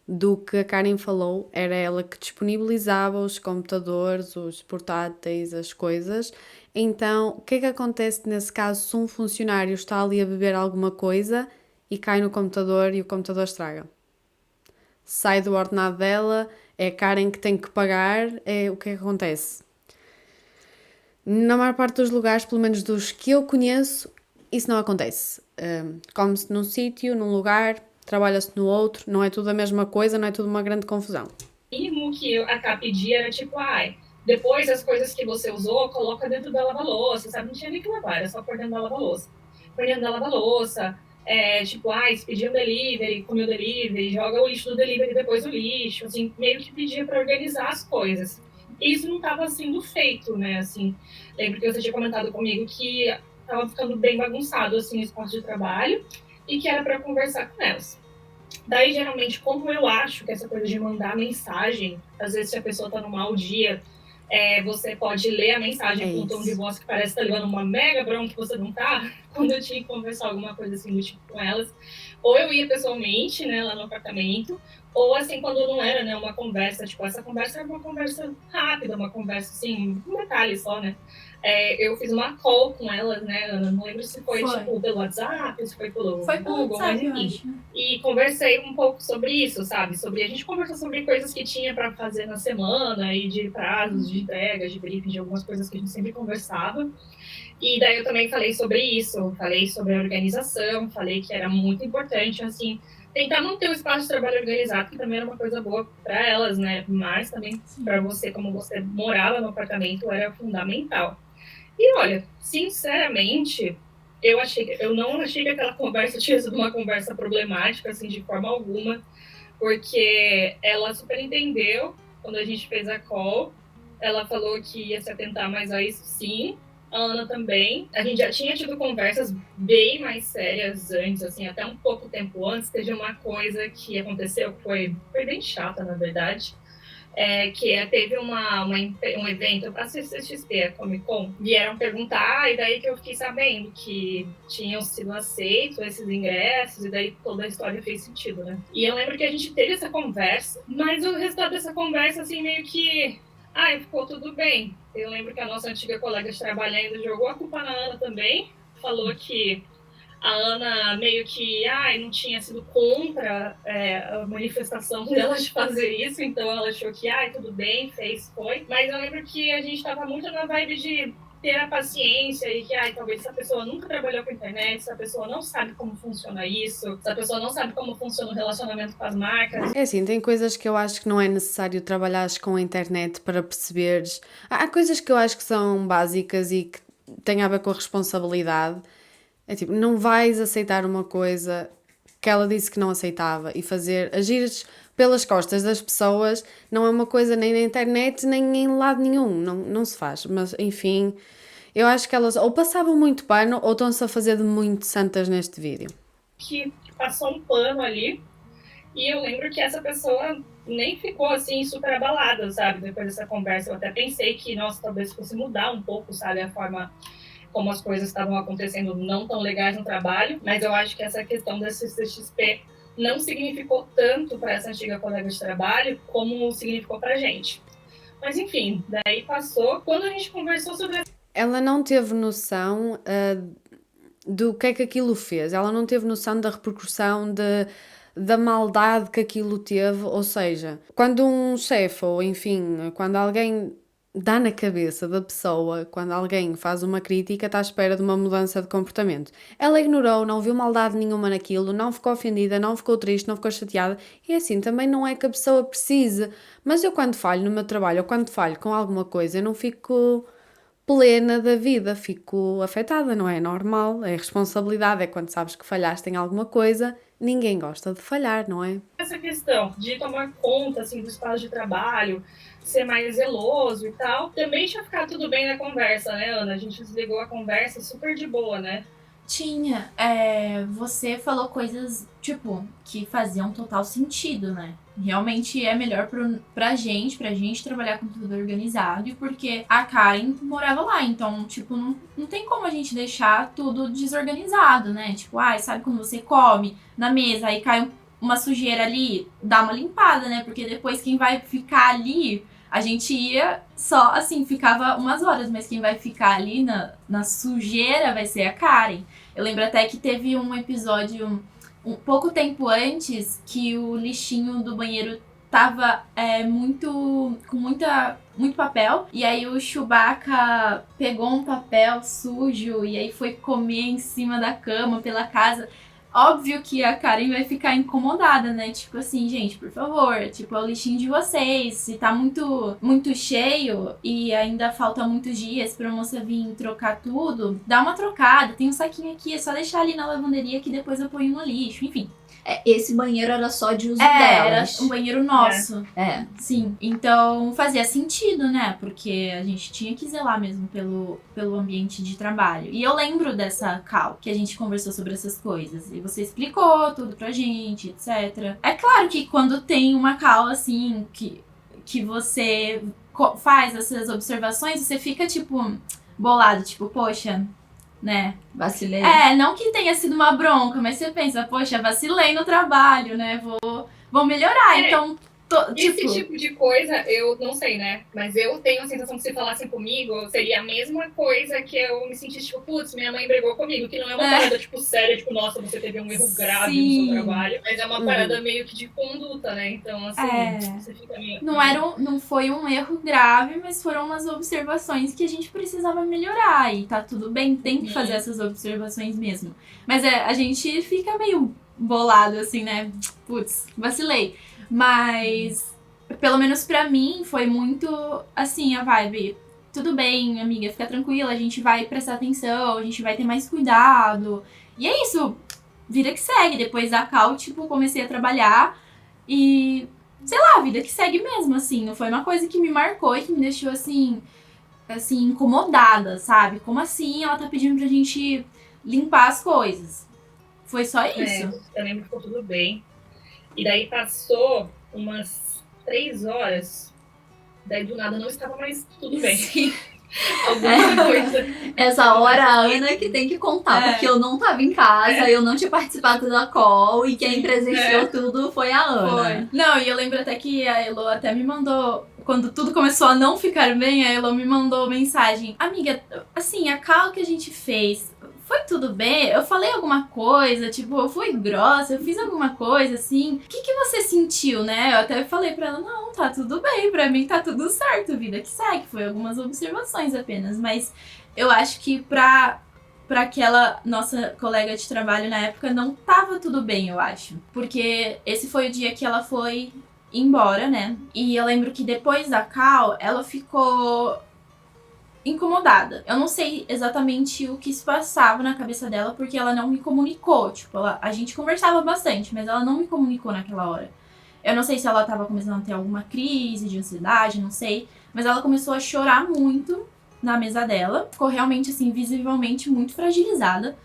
do que a Karen falou, era ela que disponibilizava os computadores, os portáteis, as coisas. Então, o que é que acontece nesse caso se um funcionário está ali a beber alguma coisa e cai no computador e o computador estraga? Sai do ordenado dela, é a Karen que tem que pagar, o que é que acontece? Na maior parte dos lugares, pelo menos dos que eu conheço, isso não acontece. Come-se num sítio, num lugar, trabalha-se no outro, não é tudo a mesma coisa, não é tudo uma grande confusão. mínimo que a Cá pedia era tipo, depois as coisas que você usou, coloca dentro da lava-louça, sabe? Não tinha nem que lavar, era só pôr dentro da lava-louça. Pôr dentro da lava-louça, tipo, se pedir um delivery, come o delivery, joga o lixo do delivery depois no lixo, assim, meio que pedia para organizar as coisas. Isso não estava sendo feito, né, assim. Lembro que você tinha comentado comigo que estava ficando bem bagunçado, assim, o espaço de trabalho e que era para conversar com elas. Daí, geralmente, como eu acho que essa coisa de mandar mensagem, às vezes se a pessoa tá num mau dia, você pode ler a mensagem com um tom de voz que parece estar levando uma mega bronca que você não tá, quando eu tinha que conversar alguma coisa assim do tipo com elas, ou eu ia pessoalmente, né, lá no apartamento, ou assim, quando não era, né, uma conversa, tipo, essa conversa era uma conversa rápida, uma conversa, assim, um detalhe só, né, eu fiz uma call com elas, né, Ana, não lembro se foi, tipo, pelo WhatsApp, se foi pelo Google, WhatsApp, mas enfim. eu acho. E conversei um pouco sobre isso, sabe? A gente conversou sobre coisas que tinha para fazer na semana e de prazos, de entregas, de briefing, de algumas coisas que a gente sempre conversava. E daí eu também falei sobre isso, falei sobre a organização, falei que era muito importante, assim, tentar manter o espaço de trabalho organizado, que também era uma coisa boa para elas, né? Mas também para você, como você morava no apartamento, era fundamental. E olha, sinceramente, eu não achei que aquela conversa tinha sido uma conversa problemática, assim, de forma alguma, porque ela super entendeu quando a gente fez a call. Ela falou que ia se atentar mais a isso, sim. A Ana também. A gente já tinha tido conversas bem mais sérias antes, assim, até um pouco tempo antes. Teve uma coisa que aconteceu que foi bem chata, na verdade. Teve um evento para a CCXP, a Comic Con, vieram perguntar, e daí que eu fiquei sabendo que tinham sido aceitos esses ingressos, e daí toda a história fez sentido, né? E eu lembro que a gente teve essa conversa, mas o resultado dessa conversa, assim, meio que... ficou tudo bem. Eu lembro que a nossa antiga colega de trabalho ainda jogou a culpa na Ana também, falou que a Ana meio que não tinha sido contra a manifestação dela de fazer isso, então ela achou que tudo bem, foi. Mas eu lembro que a gente estava muito na vibe de ter a paciência e que talvez essa pessoa nunca trabalhou com internet, essa pessoa não sabe como funciona isso, essa pessoa não sabe como funciona o relacionamento com as marcas. É assim, tem coisas que eu acho que não é necessário trabalhares com a internet para perceberes. Há coisas que eu acho que são básicas e que têm a ver com a responsabilidade. É tipo, não vais aceitar uma coisa que ela disse que não aceitava e agir pelas costas das pessoas não é uma coisa nem na internet nem em lado nenhum, não se faz. Mas enfim, eu acho que elas ou passavam muito pano ou estão-se a fazer de muito santas neste vídeo. Que passou um pano ali. E eu lembro que essa pessoa nem ficou assim super abalada, sabe? Depois dessa conversa, eu até pensei que, nossa, talvez fosse mudar um pouco, sabe? A forma como as coisas estavam acontecendo não tão legais no trabalho, mas eu acho que essa questão da CCXP não significou tanto para essa antiga colega de trabalho como significou para a gente. Mas enfim, daí passou. Quando a gente conversou sobre Ela não teve noção do que é que aquilo fez, ela não teve noção da repercussão da maldade que aquilo teve, ou seja, quando um chefe, ou enfim, quando alguém dá na cabeça da pessoa, quando alguém faz uma crítica, está à espera de uma mudança de comportamento. Ela ignorou, não viu maldade nenhuma naquilo, não ficou ofendida, não ficou triste, não ficou chateada, e assim, também não é que a pessoa precise, mas eu quando falho no meu trabalho, ou quando falho com alguma coisa, eu não fico plena da vida, fico afetada, não é normal, é responsabilidade, é quando sabes que falhaste em alguma coisa, ninguém gosta de falhar, não é? essa questão de tomar conta assim, do espaço de trabalho, ser mais zeloso e tal, também tinha ficado tudo bem na conversa, né, Ana? A gente desligou a conversa super de boa, né? Tinha. Você falou coisas, tipo, que faziam total sentido, né? Realmente é melhor pra gente trabalhar com tudo organizado, e porque a Karen morava lá, então, tipo, não tem como a gente deixar tudo desorganizado, né? Tipo, sabe quando você come na mesa, aí cai uma sujeira ali, dá uma limpada, né? Porque depois quem vai ficar ali, a gente ia só, assim, ficava umas horas, mas quem vai ficar ali na sujeira vai ser a Karen. Eu lembro até que teve um episódio um pouco tempo antes que o lixinho do banheiro tava com muito papel, e aí o Chewbacca pegou um papel sujo e aí foi comer em cima da cama pela casa. Óbvio que a Karen vai ficar incomodada, né? Tipo assim, gente, por favor, tipo, é o lixinho de vocês. Se tá muito, muito cheio e ainda falta muitos dias pra moça vir trocar tudo, dá uma trocada, tem um saquinho aqui, é só deixar ali na lavanderia que depois eu ponho no lixo, enfim. Esse banheiro era só de uso Era delas. um banheiro nosso. É. Sim. Então fazia sentido, né? Porque a gente tinha que zelar mesmo pelo ambiente de trabalho. E eu lembro dessa call que a gente conversou sobre essas coisas. E você explicou tudo pra gente, etc. É claro que quando tem uma call assim, que você faz essas observações, você fica tipo bolado, tipo, poxa, né? Vacilei. Não que tenha sido uma bronca, mas você pensa, poxa, vacilei no trabalho, né? Vou melhorar. Então, esse tipo de coisa, eu não sei, né? Mas eu tenho a sensação que se falassem comigo, seria a mesma coisa que eu me sentisse, tipo, putz, minha mãe brigou comigo. Que não é uma parada, tipo, séria, tipo, nossa, você teve um erro grave no seu trabalho. Mas é uma parada meio que de conduta, né? Então, assim, você fica meio... Não foi um erro grave, mas foram umas observações que a gente precisava melhorar. E tá tudo bem, tem que fazer essas observações mesmo. Mas a gente fica meio bolado, assim, né? Putz, vacilei. Mas, pelo menos pra mim, foi muito, assim, a vibe. Tudo bem, amiga, fica tranquila, a gente vai prestar atenção, a gente vai ter mais cuidado. E é isso, vida que segue. Depois da call, tipo, comecei a trabalhar e, sei lá, vida que segue mesmo, assim. Não foi uma coisa que me marcou e que me deixou, assim, incomodada, sabe? Como assim ela tá pedindo pra gente limpar as coisas? Foi só isso. Eu lembro que ficou tudo bem. E daí passou umas 3 horas, daí do nada não estava mais tudo bem. Sim. Alguma coisa. Essa hora a Ana que tem que contar, porque eu não tava em casa, eu não tinha participado da call e quem presenciou tudo foi a Ana. Foi. Não, e eu lembro até que a Elo até me mandou, quando tudo começou a não ficar bem, a Elo me mandou mensagem. Amiga, assim, a call que a gente fez, foi tudo bem? Eu falei alguma coisa, tipo, eu fui grossa, eu fiz alguma coisa, assim. O que você sentiu, né? Eu até falei pra ela, não, tá tudo bem, pra mim tá tudo certo, vida que segue. Foi algumas observações apenas, mas eu acho que pra aquela nossa colega de trabalho na época não tava tudo bem, eu acho. Porque esse foi o dia que ela foi embora, né? E eu lembro que depois da call, ela ficou incomodada. Eu não sei exatamente o que se passava na cabeça dela, porque ela não me comunicou. Tipo, a gente conversava bastante, mas ela não me comunicou naquela hora. Eu não sei se ela tava começando a ter alguma crise de ansiedade, não sei. Mas ela começou a chorar muito na mesa dela. Ficou realmente, assim, visivelmente muito fragilizada.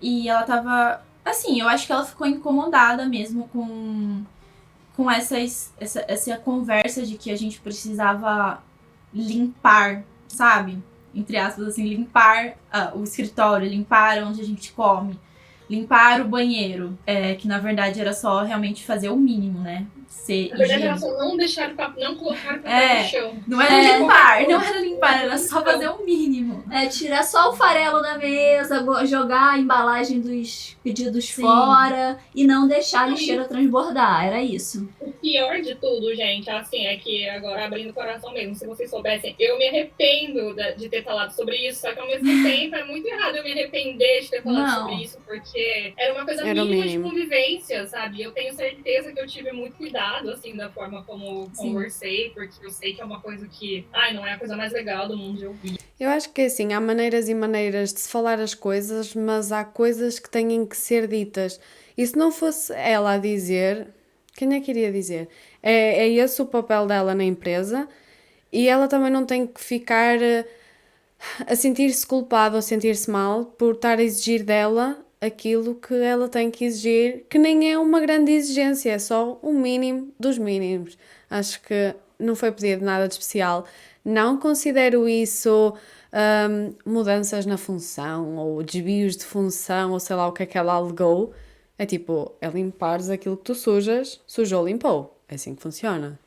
E ela tava... Assim, eu acho que ela ficou incomodada mesmo com com essa conversa de que a gente precisava limpar, sabe? Entre aspas, assim, limpar o escritório, limpar onde a gente come, limpar o banheiro, que na verdade era só realmente fazer o mínimo, né? Ser Na verdade, era higiênico. só não deixar não colocar o papel no chão. Não era limpar, era só fazer o mínimo. Tirar só o farelo da mesa, jogar a embalagem dos pedidos Sim. fora e não deixar a lixeira transbordar, era isso. O pior de tudo, gente, assim, é que agora abrindo o coração mesmo, se vocês soubessem, eu me arrependo de ter falado sobre isso, só que ao mesmo tempo é muito errado eu me arrepender de ter falado sobre isso, porque era uma coisa Era o mínima de mínimo. convivência, sabe? Eu tenho certeza que eu tive muito cuidado, assim, da forma como conversei, porque eu sei que é uma coisa que, não é a coisa mais legal do mundo de ouvir. Eu acho que assim, há maneiras e maneiras de se falar as coisas, mas há coisas que têm que ser ditas. E se não fosse ela a dizer, quem é que iria dizer? É esse o papel dela na empresa e ela também não tem que ficar a sentir-se culpada ou sentir-se mal por estar a exigir dela aquilo que ela tem que exigir, que nem é uma grande exigência, é só o mínimo dos mínimos. Acho que não foi pedido nada de especial. Não considero isso mudanças na função ou desvios de função ou sei lá o que é que ela alegou. É tipo, é limpares aquilo que tu sujas, sujou, limpou. É assim que funciona.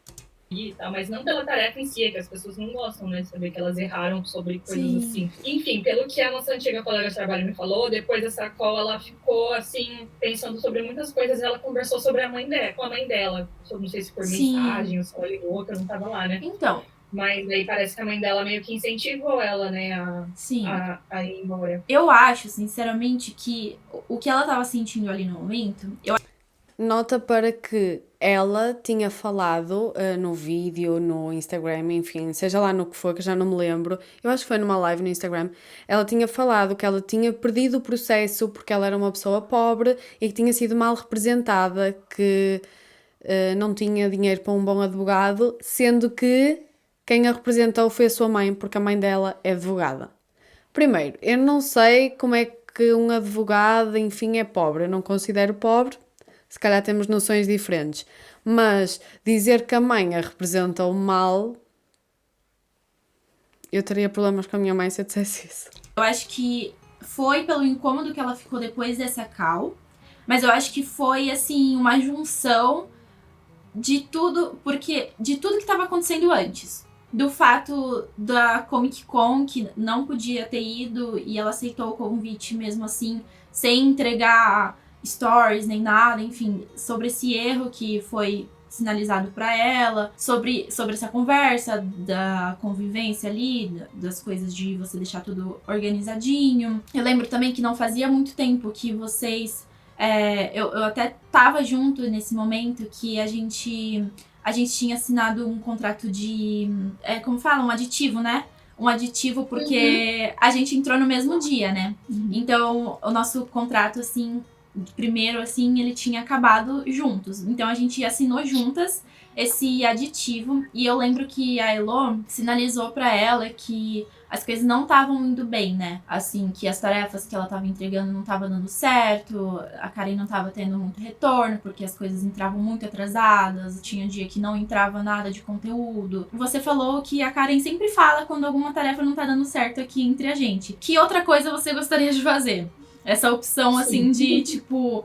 E tal, mas não pela tarefa em si, é que as pessoas não gostam, né, de saber que elas erraram sobre coisas assim. Enfim, pelo que a nossa antiga colega de trabalho me falou, depois dessa call ela ficou, assim, pensando sobre muitas coisas, ela conversou sobre com a mãe dela, não sei se por mensagem ou se ela ligou, que eu não tava lá, né? Então. Mas aí parece que a mãe dela meio que incentivou ela, né, a ir embora. Eu acho, sinceramente, que o que ela tava sentindo ali no momento... Nota para que ela tinha falado no vídeo, no Instagram, enfim, seja lá no que for, que eu já não me lembro, eu acho que foi numa live no Instagram, ela tinha falado que ela tinha perdido o processo porque ela era uma pessoa pobre e que tinha sido mal representada, que não tinha dinheiro para um bom advogado, sendo que quem a representou foi a sua mãe, porque a mãe dela é advogada. Primeiro, eu não sei como é que um advogado, enfim, é pobre, eu não considero pobre. Se calhar temos noções diferentes. Mas dizer que a mãe a representou mal, eu teria problemas com a minha mãe se eu dissesse isso. Eu acho que foi pelo incômodo que ela ficou depois dessa call, mas eu acho que foi, assim, uma junção de tudo, porque de tudo que estava acontecendo antes. Do fato da Comic Con, que não podia ter ido, e ela aceitou o convite mesmo assim, sem entregar stories nem nada, enfim, sobre esse erro que foi sinalizado para ela, sobre essa conversa da convivência ali, das coisas de você deixar tudo organizadinho. Eu lembro também que não fazia muito tempo que vocês... eu até tava junto nesse momento que a gente tinha assinado um contrato de... como fala? Um aditivo, né? Um aditivo porque a gente entrou no mesmo dia, né? Então, o nosso contrato, assim... primeiro, assim, ele tinha acabado juntos. Então, a gente assinou juntas esse aditivo. E eu lembro que a Elo sinalizou pra ela que as coisas não estavam indo bem, né? Assim, que as tarefas que ela tava entregando não estavam dando certo. A Karen não tava tendo muito retorno, porque as coisas entravam muito atrasadas. Tinha dia que não entrava nada de conteúdo. Você falou que a Karen sempre fala quando alguma tarefa não tá dando certo aqui entre a gente. Que outra coisa você gostaria de fazer? Essa opção, assim, de, tipo...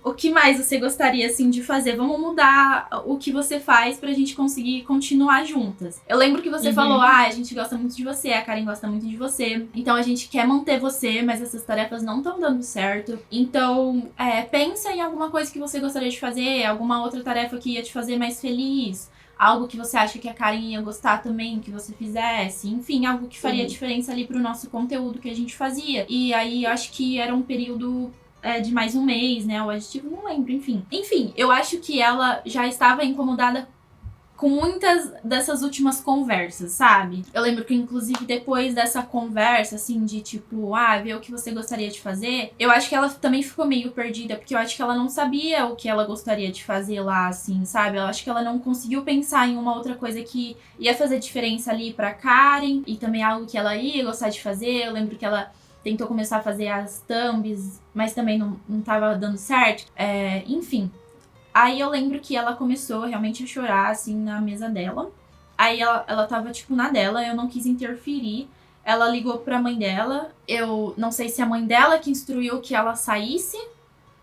O que mais você gostaria, assim, de fazer? Vamos mudar o que você faz pra gente conseguir continuar juntas. Eu lembro que você falou, a gente gosta muito de você, a Karen gosta muito de você. Então, a gente quer manter você, mas essas tarefas não estão dando certo. Então, pensa em alguma coisa que você gostaria de fazer, alguma outra tarefa que ia te fazer mais feliz. Algo que você acha que a Karen ia gostar também, que você fizesse. Enfim, algo que faria diferença ali pro nosso conteúdo que a gente fazia. E aí, eu acho que era um período de mais um mês, né? O aditivo, não lembro, enfim. Enfim, eu acho que ela já estava incomodada com muitas dessas últimas conversas, sabe? Eu lembro que, inclusive, depois dessa conversa, assim, de tipo, ver o que você gostaria de fazer, eu acho que ela também ficou meio perdida, porque eu acho que ela não sabia o que ela gostaria de fazer lá, assim, sabe? Eu acho que ela não conseguiu pensar em uma outra coisa que ia fazer diferença ali pra Karen, e também algo que ela ia gostar de fazer. Eu lembro que ela tentou começar a fazer as thumbs, mas também não tava dando certo. Enfim. Aí eu lembro que ela começou realmente a chorar, assim, na mesa dela. Aí ela tava, tipo, na dela, eu não quis interferir. Ela ligou pra mãe dela. Eu não sei se a mãe dela que instruiu que ela saísse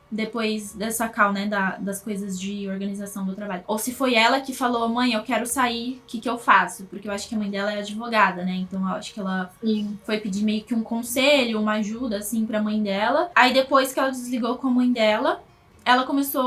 depois dessa call, né, das coisas de organização do trabalho. Ou se foi ela que falou, mãe, eu quero sair, o que eu faço? Porque eu acho que a mãe dela é advogada, né, então eu acho que ela foi pedir meio que um conselho, uma ajuda, assim, pra mãe dela. Aí depois que ela desligou com a mãe dela, ela começou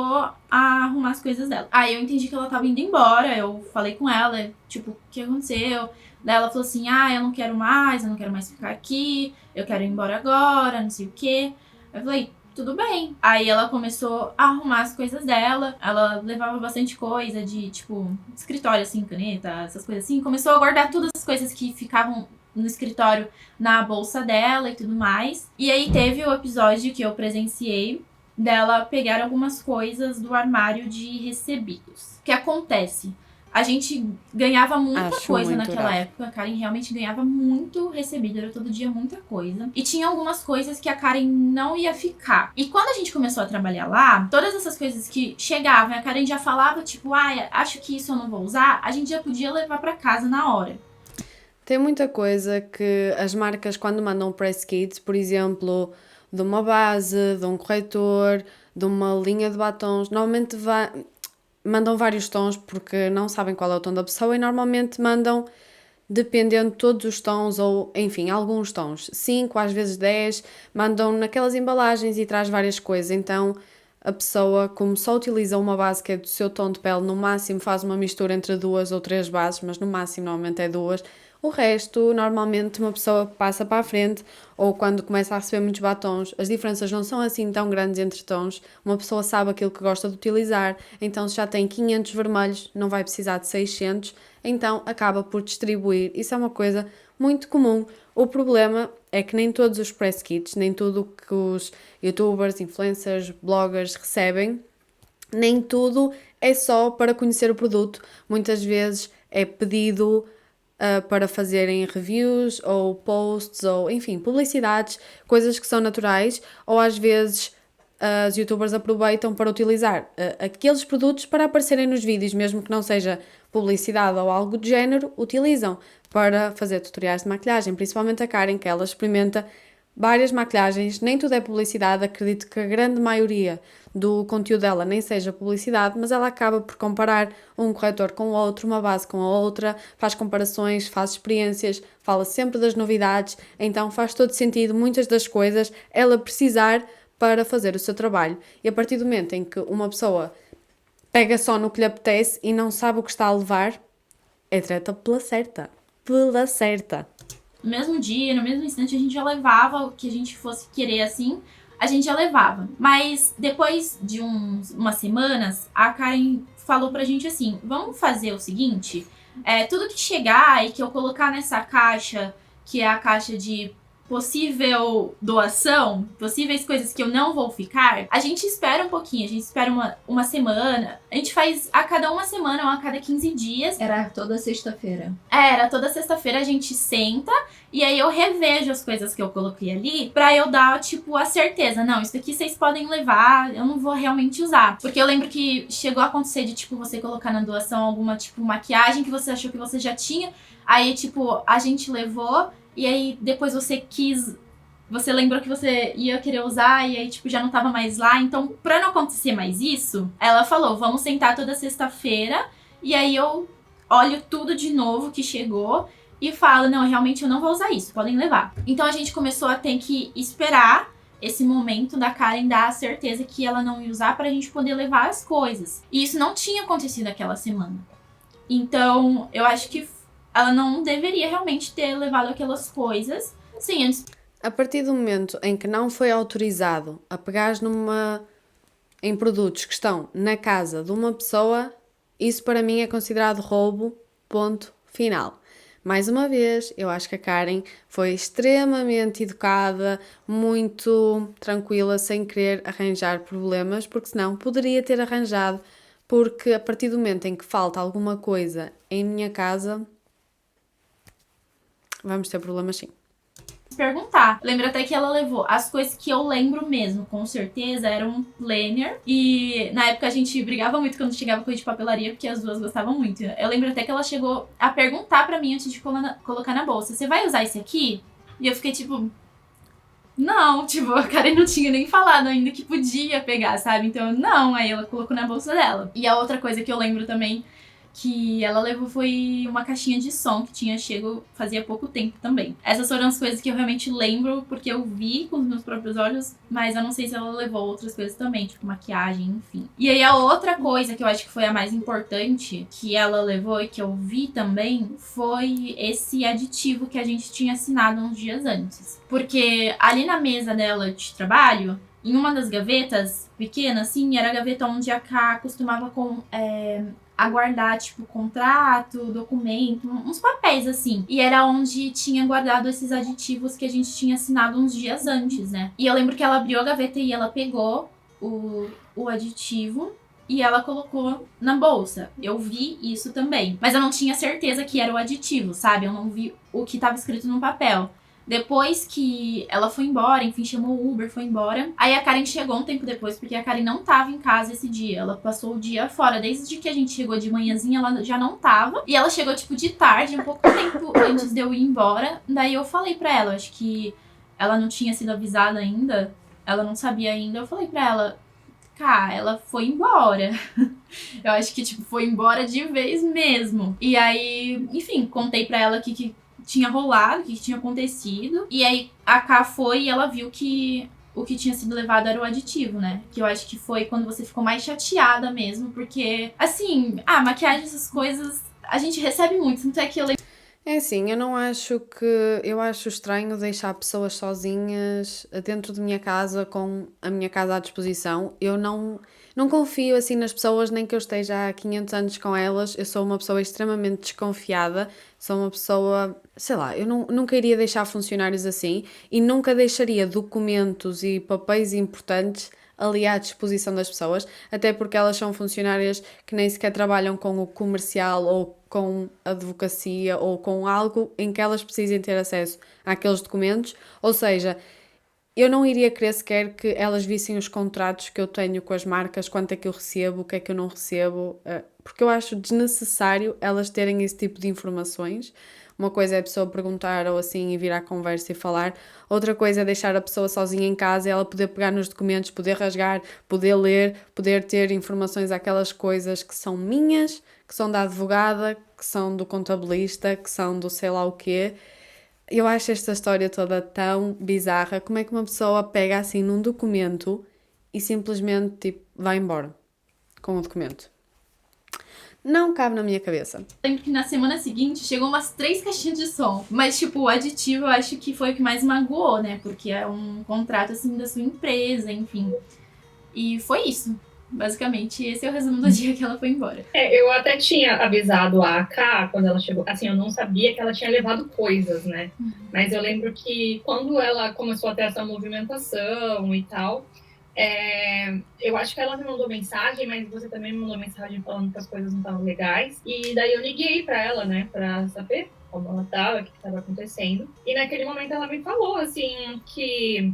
a arrumar as coisas dela. Aí eu entendi que ela tava indo embora, eu falei com ela, tipo, o que aconteceu? Daí ela falou assim, eu não quero mais ficar aqui, eu quero ir embora agora, não sei o quê. Eu falei, tudo bem. Aí ela começou a arrumar as coisas dela. Ela levava bastante coisa de, tipo, escritório, assim, caneta, essas coisas assim. Começou a guardar todas as coisas que ficavam no escritório na bolsa dela e tudo mais. E aí teve o episódio que eu presenciei dela pegar algumas coisas do armário de recebidos. O que acontece? A gente ganhava muita coisa naquela época. A Karen realmente ganhava muito recebido. Era todo dia muita coisa. E tinha algumas coisas que a Karen não ia ficar. E quando a gente começou a trabalhar lá, todas essas coisas que chegavam, a Karen já falava, tipo, acho que isso eu não vou usar, a gente já podia levar pra casa na hora. Tem muita coisa que as marcas, quando mandam press kits, por exemplo, de uma base, de um corretor, de uma linha de batons, normalmente mandam vários tons porque não sabem qual é o tom da pessoa e normalmente mandam dependendo de todos os tons ou, enfim, alguns tons. 5, às vezes 10, mandam naquelas embalagens e traz várias coisas. Então, a pessoa, como só utiliza uma base que é do seu tom de pele, no máximo faz uma mistura entre 2 ou 3 bases, mas no máximo normalmente é 2. O resto, normalmente, uma pessoa passa para a frente ou quando começa a receber muitos batons, as diferenças não são assim tão grandes entre tons. Uma pessoa sabe aquilo que gosta de utilizar, então se já tem 500 vermelhos, não vai precisar de 600, então acaba por distribuir. Isso é uma coisa muito comum. O problema é que nem todos os press kits, nem tudo o que os youtubers, influencers, bloggers recebem, nem tudo é só para conhecer o produto. Muitas vezes é pedido para fazerem reviews ou posts ou, enfim, publicidades, coisas que são naturais, ou às vezes os youtubers aproveitam para utilizar aqueles produtos para aparecerem nos vídeos, mesmo que não seja publicidade ou algo do género, utilizam para fazer tutoriais de maquilhagem, principalmente a Karen, que ela experimenta várias maquilhagens, nem tudo é publicidade, acredito que a grande maioria do conteúdo dela nem seja publicidade, mas ela acaba por comparar um corretor com o outro, uma base com a outra, faz comparações, faz experiências, fala sempre das novidades, então faz todo sentido muitas das coisas ela precisar para fazer o seu trabalho. E a partir do momento em que uma pessoa pega só no que lhe apetece e não sabe o que está a levar, é treta pela certa. Pela certa. No mesmo dia, no mesmo instante, a gente já levava o que a gente fosse querer, assim, a gente já levava. Mas depois de umas semanas, a Karen falou pra gente assim, vamos fazer o seguinte, tudo que chegar e que eu colocar nessa caixa, que é a caixa de possível doação, possíveis coisas que eu não vou ficar, a gente espera um pouquinho, a gente espera uma semana, a gente faz a cada uma semana ou a cada 15 dias. Era toda sexta-feira. Era toda sexta-feira a gente senta e aí eu revejo as coisas que eu coloquei ali pra eu dar, tipo, a certeza. Não, isso daqui vocês podem levar, eu não vou realmente usar. Porque eu lembro que chegou a acontecer de, tipo, você colocar na doação alguma, tipo, maquiagem que você achou que você já tinha. Aí, tipo, a gente levou e aí depois você lembrou que você ia querer usar e aí, tipo, já não tava mais lá. Então, pra não acontecer mais isso, ela falou, vamos sentar toda sexta-feira e aí eu olho tudo de novo que chegou e falo, não, realmente eu não vou usar isso, podem levar. Então a gente começou a ter que esperar esse momento da Karen dar a certeza que ela não ia usar pra gente poder levar as coisas. E isso não tinha acontecido aquela semana. Então, eu acho que ela não deveria realmente ter levado aquelas coisas. Sim, antes. A partir do momento em que não foi autorizado a pegar em produtos que estão na casa de uma pessoa, isso para mim é considerado roubo, ponto final. Mais uma vez, eu acho que a Karen foi extremamente educada, muito tranquila, sem querer arranjar problemas, porque senão poderia ter arranjado, porque a partir do momento em que falta alguma coisa em minha casa, vamos ter problemas sim. perguntar. Lembro até que ela levou as coisas que eu lembro mesmo, com certeza, eram um planner. E na época a gente brigava muito quando chegava coisa de papelaria, porque as duas gostavam muito. Eu lembro até que ela chegou a perguntar pra mim antes de colocar na bolsa: você vai usar esse aqui? E eu fiquei tipo... Não, tipo, a Karen não tinha nem falado ainda que podia pegar, sabe? Então, não, aí ela colocou na bolsa dela. E a outra coisa que eu lembro também que ela levou foi uma caixinha de som que tinha chego fazia pouco tempo também. Essas foram as coisas que eu realmente lembro, porque eu vi com os meus próprios olhos, mas eu não sei se ela levou outras coisas também, tipo maquiagem, enfim. E aí a outra coisa que eu acho que foi a mais importante que ela levou e que eu vi também foi esse aditivo que a gente tinha assinado uns dias antes. Porque ali na mesa dela de trabalho, em uma das gavetas pequenas, assim, era a gaveta onde a Ká costumava aguardar, tipo, contrato, documento, uns papéis, assim. E era onde tinha guardado esses aditivos que a gente tinha assinado uns dias antes, né? E eu lembro que ela abriu a gaveta e ela pegou o aditivo e ela colocou na bolsa. Eu vi isso também. Mas eu não tinha certeza que era o aditivo, sabe? Eu não vi o que estava escrito no papel. Depois que ela foi embora, enfim, chamou o Uber, foi embora. Aí a Karen chegou um tempo depois, porque a Karen não tava em casa esse dia. Ela passou o dia fora. Desde que a gente chegou de manhãzinha, ela já não tava. E ela chegou, tipo, de tarde, um pouco tempo antes de eu ir embora. Daí eu falei pra ela, acho que ela não tinha sido avisada ainda. Ela não sabia ainda. Eu falei pra ela, cara, ela foi embora. Eu acho que, tipo, foi embora de vez mesmo. E aí, enfim, contei pra ela que tinha rolado, o que tinha acontecido. E aí a Ká foi e ela viu que o que tinha sido levado era o aditivo, né? Que eu acho que foi quando você ficou mais chateada mesmo, porque, assim, maquiagem, essas coisas, a gente recebe muito. Tanto é que eu lembro... É assim, eu não acho que... Eu acho estranho deixar pessoas sozinhas dentro de minha casa, com a minha casa à disposição. Eu não confio assim nas pessoas, nem que eu esteja há 500 anos com elas. Eu sou uma pessoa extremamente desconfiada. Sou uma pessoa... Sei lá, eu nunca iria deixar funcionários assim e nunca deixaria documentos e papéis importantes ali à disposição das pessoas, até porque elas são funcionárias que nem sequer trabalham com o comercial ou com a advocacia ou com algo em que elas precisem ter acesso àqueles documentos. Ou seja, eu não iria querer sequer que elas vissem os contratos que eu tenho com as marcas, quanto é que eu recebo, o que é que eu não recebo, porque eu acho desnecessário elas terem esse tipo de informações. Uma coisa é a pessoa perguntar ou assim e vir à conversa e falar. Outra coisa é deixar a pessoa sozinha em casa e ela poder pegar nos documentos, poder rasgar, poder ler, poder ter informações àquelas coisas que são minhas, que são da advogada, que são do contabilista, que são do sei lá o quê. Eu acho esta história toda tão bizarra. Como é que uma pessoa pega assim num documento e simplesmente tipo, vai embora com o documento? Não cabe na minha cabeça. Lembro que na semana seguinte chegou umas 3 caixinhas de som. Mas, tipo, o aditivo eu acho que foi o que mais magoou, né? Porque é um contrato, assim, da sua empresa, enfim. E foi isso. Basicamente, esse é o resumo do dia que ela foi embora. Eu até tinha avisado a Ká quando ela chegou. Assim, eu não sabia que ela tinha levado coisas, né? Mas eu lembro que quando ela começou a ter essa movimentação e tal... eu acho que ela me mandou mensagem, mas você também me mandou mensagem falando que as coisas não estavam legais. E daí eu liguei pra ela, né, pra saber como ela tava, o que estava acontecendo. E naquele momento ela me falou, assim, que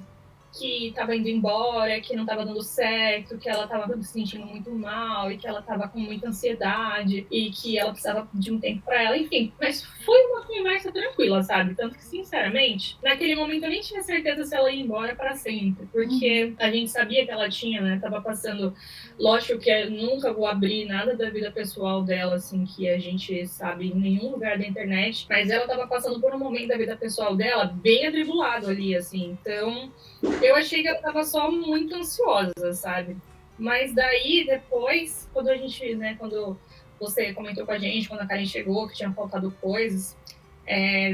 tava indo embora, que não tava dando certo, que ela tava se sentindo muito mal e que ela tava com muita ansiedade e que ela precisava de um tempo pra ela, enfim. Mas foi uma conversa tranquila, sabe? Tanto que, sinceramente, naquele momento eu nem tinha certeza se ela ia embora pra sempre, porque a gente sabia que ela tinha, né, tava passando... Lógico que eu nunca vou abrir nada da vida pessoal dela, assim, que a gente sabe em nenhum lugar da internet, mas ela tava passando por um momento da vida pessoal dela bem atribulado ali, assim. Então, eu achei que ela tava só muito ansiosa, sabe? Mas daí, depois, quando a gente, né, quando você comentou com a gente, quando a Karen chegou, que tinha faltado coisas,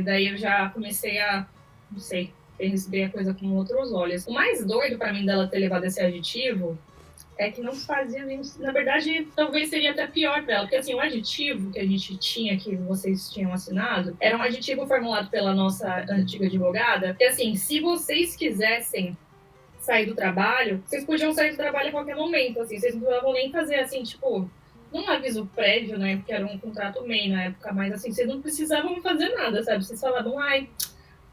daí eu já comecei a, não sei, receber a coisa com outros olhos. O mais doido pra mim dela ter levado esse aditivo é que não fazia nem... Na verdade, talvez seria até pior pra ela. Porque, assim, o aditivo que a gente tinha, que vocês tinham assinado, era um aditivo formulado pela nossa antiga advogada. Que, assim, se vocês quisessem sair do trabalho, vocês podiam sair do trabalho a qualquer momento, assim. Vocês não precisavam nem fazer, assim, tipo... Num aviso prévio, né? Porque era um contrato MEI na época. Mas, assim, vocês não precisavam fazer nada, sabe? Vocês falavam,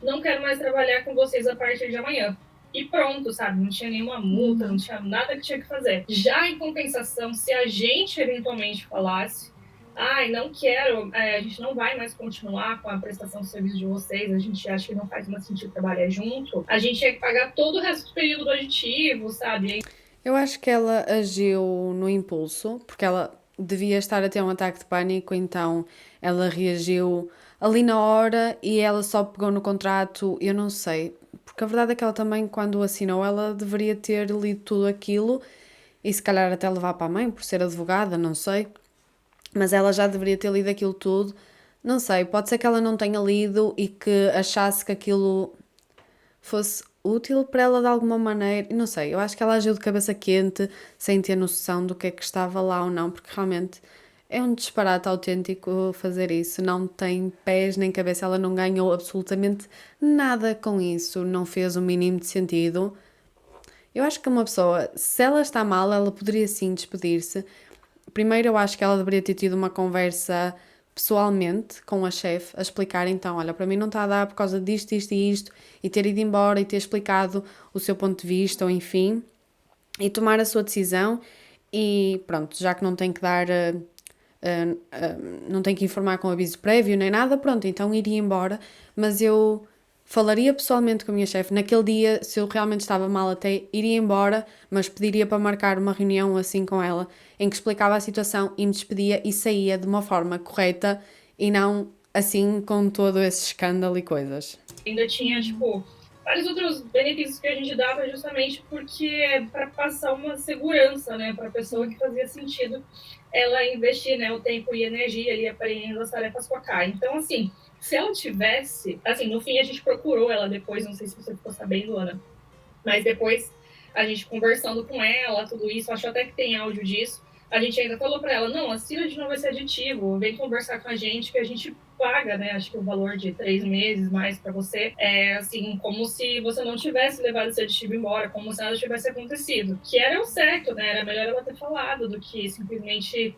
não quero mais trabalhar com vocês a partir de amanhã. E pronto, sabe? Não tinha nenhuma multa, não tinha nada que tinha que fazer. Já em compensação, se a gente eventualmente falasse, ai, não quero, a gente não vai mais continuar com a prestação de serviço de vocês, a gente acha que não faz mais sentido trabalhar junto, a gente tinha que pagar todo o resto do período do aditivo, sabe? Eu acho que ela agiu no impulso, porque ela devia estar a ter um ataque de pânico, então ela reagiu ali na hora e ela só pegou no contrato, eu não sei. Porque a verdade é que ela também, quando o assinou, ela deveria ter lido tudo aquilo e se calhar até levar para a mãe, por ser advogada, não sei. Mas ela já deveria ter lido aquilo tudo. Não sei, pode ser que ela não tenha lido e que achasse que aquilo fosse útil para ela de alguma maneira. Não sei, eu acho que ela agiu de cabeça quente, sem ter noção do que é que estava lá ou não, porque realmente é um disparate autêntico fazer isso. Não tem pés nem cabeça, ela não ganhou absolutamente nada com isso, não fez o mínimo de sentido. Eu acho que uma pessoa, se ela está mal, ela poderia sim despedir-se. Primeiro, eu acho que ela deveria ter tido uma conversa pessoalmente com a chefe, a explicar então, olha, para mim não está a dar por causa disto, isto e isto, e ter ido embora e ter explicado o seu ponto de vista, ou enfim, e tomar a sua decisão e pronto, já que não tem que dar, não tem que informar com aviso prévio nem nada, pronto, então iria embora, mas eu falaria pessoalmente com a minha chefe. Naquele dia, se eu realmente estava mal, até iria embora, mas pediria para marcar uma reunião assim com ela, em que explicava a situação e me despedia e saía de uma forma correta e não assim com todo esse escândalo e coisas. Ainda tinha, tipo, vários outros benefícios que a gente dava justamente porque para passar uma segurança, né, para a pessoa que fazia sentido ela investir, né, o tempo e energia ali aprendendo as tarefas com a Kai. Então, assim, se ela tivesse, assim, no fim a gente procurou ela depois, não sei se você ficou sabendo, Ana, mas depois a gente conversando com ela, tudo isso, acho até que tem áudio disso, a gente ainda falou para ela, não, assina de novo esse aditivo, vem conversar com a gente que a gente paga, né, acho que o valor de 3 meses mais para você, é assim, como se você não tivesse levado esse aditivo embora, como se nada tivesse acontecido, que era o certo, né, era melhor ela ter falado do que simplesmente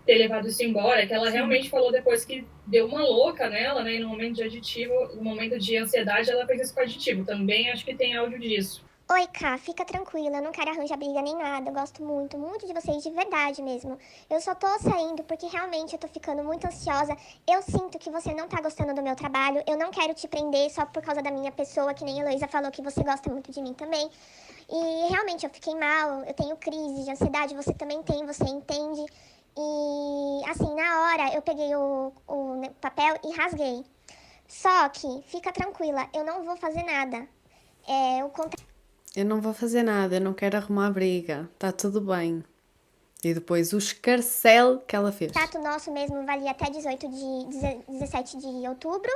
ter levado isso embora, que ela realmente falou depois que deu uma louca nela, né, e no momento de aditivo, no momento de ansiedade, ela fez isso com aditivo, também acho que tem áudio disso. Oi, Ká, fica tranquila, eu não quero arranjar briga nem nada, eu gosto muito, muito de vocês, de verdade mesmo. Eu só tô saindo porque realmente eu tô ficando muito ansiosa, eu sinto que você não tá gostando do meu trabalho, eu não quero te prender só por causa da minha pessoa, que nem a Heloísa falou que você gosta muito de mim também. E realmente eu fiquei mal, eu tenho crise de ansiedade, você também tem, você entende. E assim, na hora eu peguei o papel e rasguei. Só que, fica tranquila, eu não vou fazer nada. O contrato Eu não vou fazer nada, eu não quero arrumar briga, está tudo bem. E depois o escarcel que ela fez. nosso mesmo valia até 17 de outubro.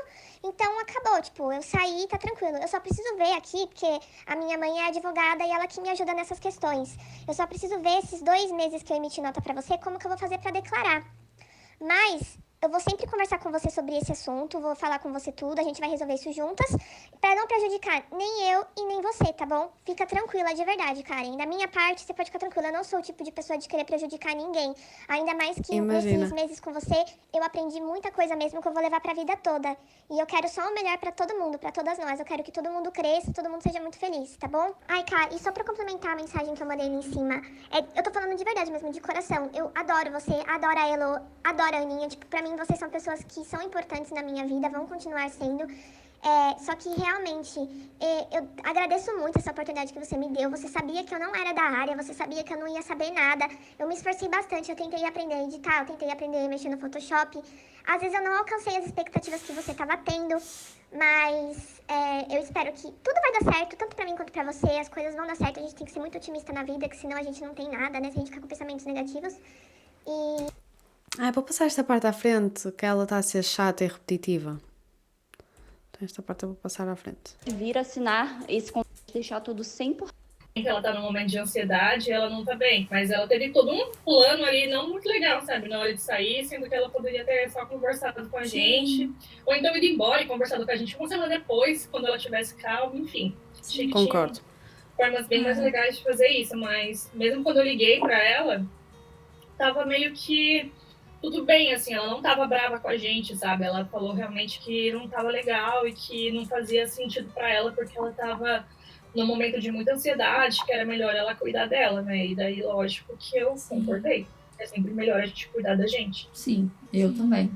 Então acabou, tipo, eu saí, tá tranquilo. Eu só preciso ver aqui, porque a minha mãe é advogada e ela que me ajuda nessas questões. Eu só preciso ver esses 2 meses que eu emiti nota pra você, como que eu vou fazer pra declarar. Mas eu vou sempre conversar com você sobre esse assunto, vou falar com você tudo, a gente vai resolver isso juntas, pra não prejudicar nem eu e nem você, tá bom? Fica tranquila, de verdade, Karen. Da minha parte, você pode ficar tranquila, eu não sou o tipo de pessoa de querer prejudicar ninguém. Ainda mais que nesses meses com você, eu aprendi muita coisa mesmo que eu vou levar pra vida toda. E eu quero só o melhor pra todo mundo, pra todas nós. Eu quero que todo mundo cresça, todo mundo seja muito feliz, tá bom? Ai, Ká, e só pra complementar a mensagem que eu mandei ali em cima, eu tô falando de verdade mesmo, de coração. Eu adoro você, adoro a Elo, adoro a Aninha, tipo, pra mim vocês são pessoas que são importantes na minha vida, vão continuar sendo. Só que realmente, eu agradeço muito essa oportunidade que você me deu. Você sabia que eu não era da área, você sabia que eu não ia saber nada. Eu me esforcei bastante, eu tentei aprender a editar, eu tentei aprender a mexer no Photoshop. Às vezes eu não alcancei as expectativas que você estava tendo, mas eu espero que tudo vai dar certo, tanto pra mim quanto pra você. As coisas vão dar certo, a gente tem que ser muito otimista na vida, que senão a gente não tem nada, né? Se a gente ficar com pensamentos negativos. Vou passar esta parte à frente, que ela está a ser chata e repetitiva. Então esta parte eu vou passar à frente. Vir assinar esse contrato, deixar tudo 100%. Ela tá num momento de ansiedade, ela não tá bem, mas ela teve todo um plano ali não muito legal, sabe, na hora de sair, sendo que ela poderia ter só conversado com a gente, ou então ido embora e conversado com a gente uma semana depois, quando ela tivesse calma, enfim. Concordo. Formas bem mais legais de fazer isso, mas mesmo quando eu liguei pra ela, tava meio que tudo bem, assim, ela não tava brava com a gente, sabe? Ela falou realmente que não tava legal e que não fazia sentido pra ela, porque ela tava num momento de muita ansiedade, que era melhor ela cuidar dela, né? E daí, lógico que eu concordei. É sempre melhor a gente cuidar da gente. Sim, eu também.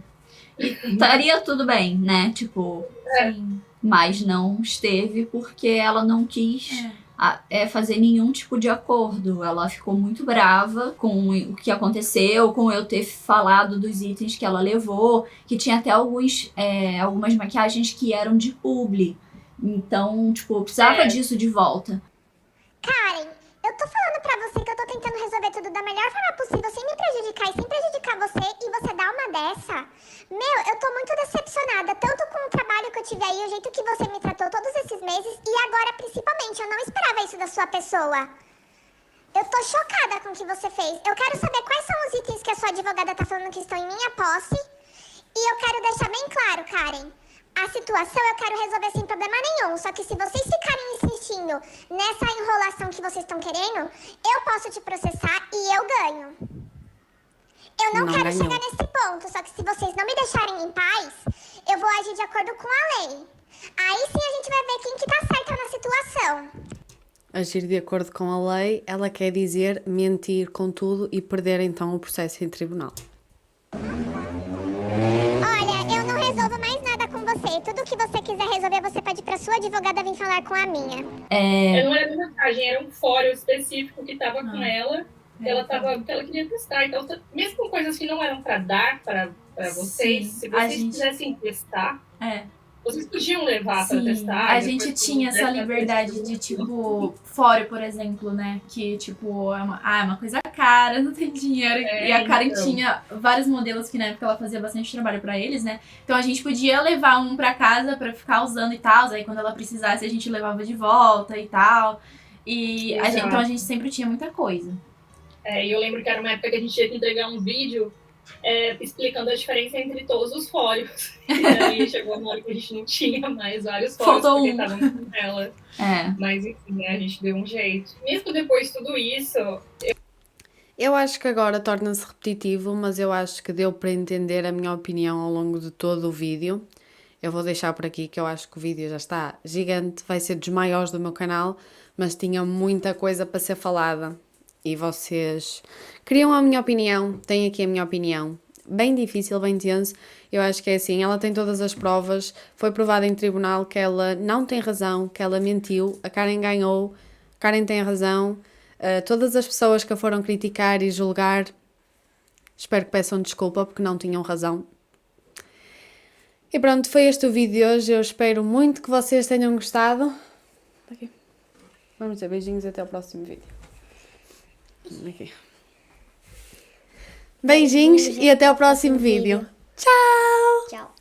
E estaria tudo bem, né? Tipo, Sim. mas não esteve porque ela não quis fazer nenhum tipo de acordo. Ela ficou muito brava com o que aconteceu, com eu ter falado dos itens que ela levou, que tinha até algumas maquiagens que eram de publi. Então, tipo, eu precisava disso de volta. Karen, eu tô falando pra você que eu tô tentando resolver tudo da melhor forma possível, sem me prejudicar e sem prejudicar você, e você dá uma dessa? Meu, eu tô muito decepcionada, tanto com o trabalho que eu tive aí, o jeito que você me tratou todos esses meses, e agora principalmente, eu não esperava isso da sua pessoa. Eu tô chocada com o que você fez. Eu quero saber quais são os itens que a sua advogada tá falando que estão em minha posse, e eu quero deixar bem claro, Karen. A situação eu quero resolver sem problema nenhum. Só que se vocês ficarem insistindo nessa enrolação que vocês estão querendo, eu posso te processar e eu ganho. Eu não quero chegar nesse ponto. Só que se vocês não me deixarem em paz, eu vou agir de acordo com a lei. Aí sim a gente vai ver quem que tá certo na situação. Agir de acordo com a lei, ela quer dizer mentir com tudo e perder então o processo em tribunal. Olha, eu não resolvo mais nada com você. Tudo que você quiser resolver, você pode ir pra sua advogada vir falar com a minha. Não era mensagem, era um fórum específico que tava com ela. Que ela queria testar. Então, mesmo com coisas que não eram pra dar pra vocês, se vocês quisessem testar, vocês podiam levar pra testar. A gente tinha essa liberdade de, tipo, fora, por exemplo, né? Que, tipo, é uma coisa cara, não tem dinheiro. E a Karen tinha vários modelos que na época ela fazia bastante trabalho pra eles, né? Então a gente podia levar um pra casa pra ficar usando e tal. Aí quando ela precisasse, a gente levava de volta e tal. E então a gente sempre tinha muita coisa. E eu lembro que era uma época que a gente tinha que entregar um vídeo explicando a diferença entre todos os fóruns. E aí chegou uma hora que a gente não tinha mais vários fóruns porque estavam com ela. Mas enfim, a gente deu um jeito. Mesmo depois de tudo isso... Eu acho que agora torna-se repetitivo, mas eu acho que deu para entender a minha opinião ao longo de todo o vídeo. Eu vou deixar por aqui que eu acho que o vídeo já está gigante, vai ser dos maiores do meu canal, mas tinha muita coisa para ser falada. E vocês queriam a minha opinião, tenho aqui a minha opinião. Bem difícil, bem tenso. Eu acho que é assim, ela tem todas as provas, foi provado em tribunal que ela não tem razão, que ela mentiu, a Karen ganhou, a Karen tem razão. Todas as pessoas que a foram criticar e julgar, espero que peçam desculpa porque não tinham razão. E pronto, foi este o vídeo de hoje. Eu espero muito que vocês tenham gostado. Aqui. Vamos dizer beijinhos e até o próximo vídeo. Aqui. Beijinhos e até o próximo vídeo. Tchau! Tchau.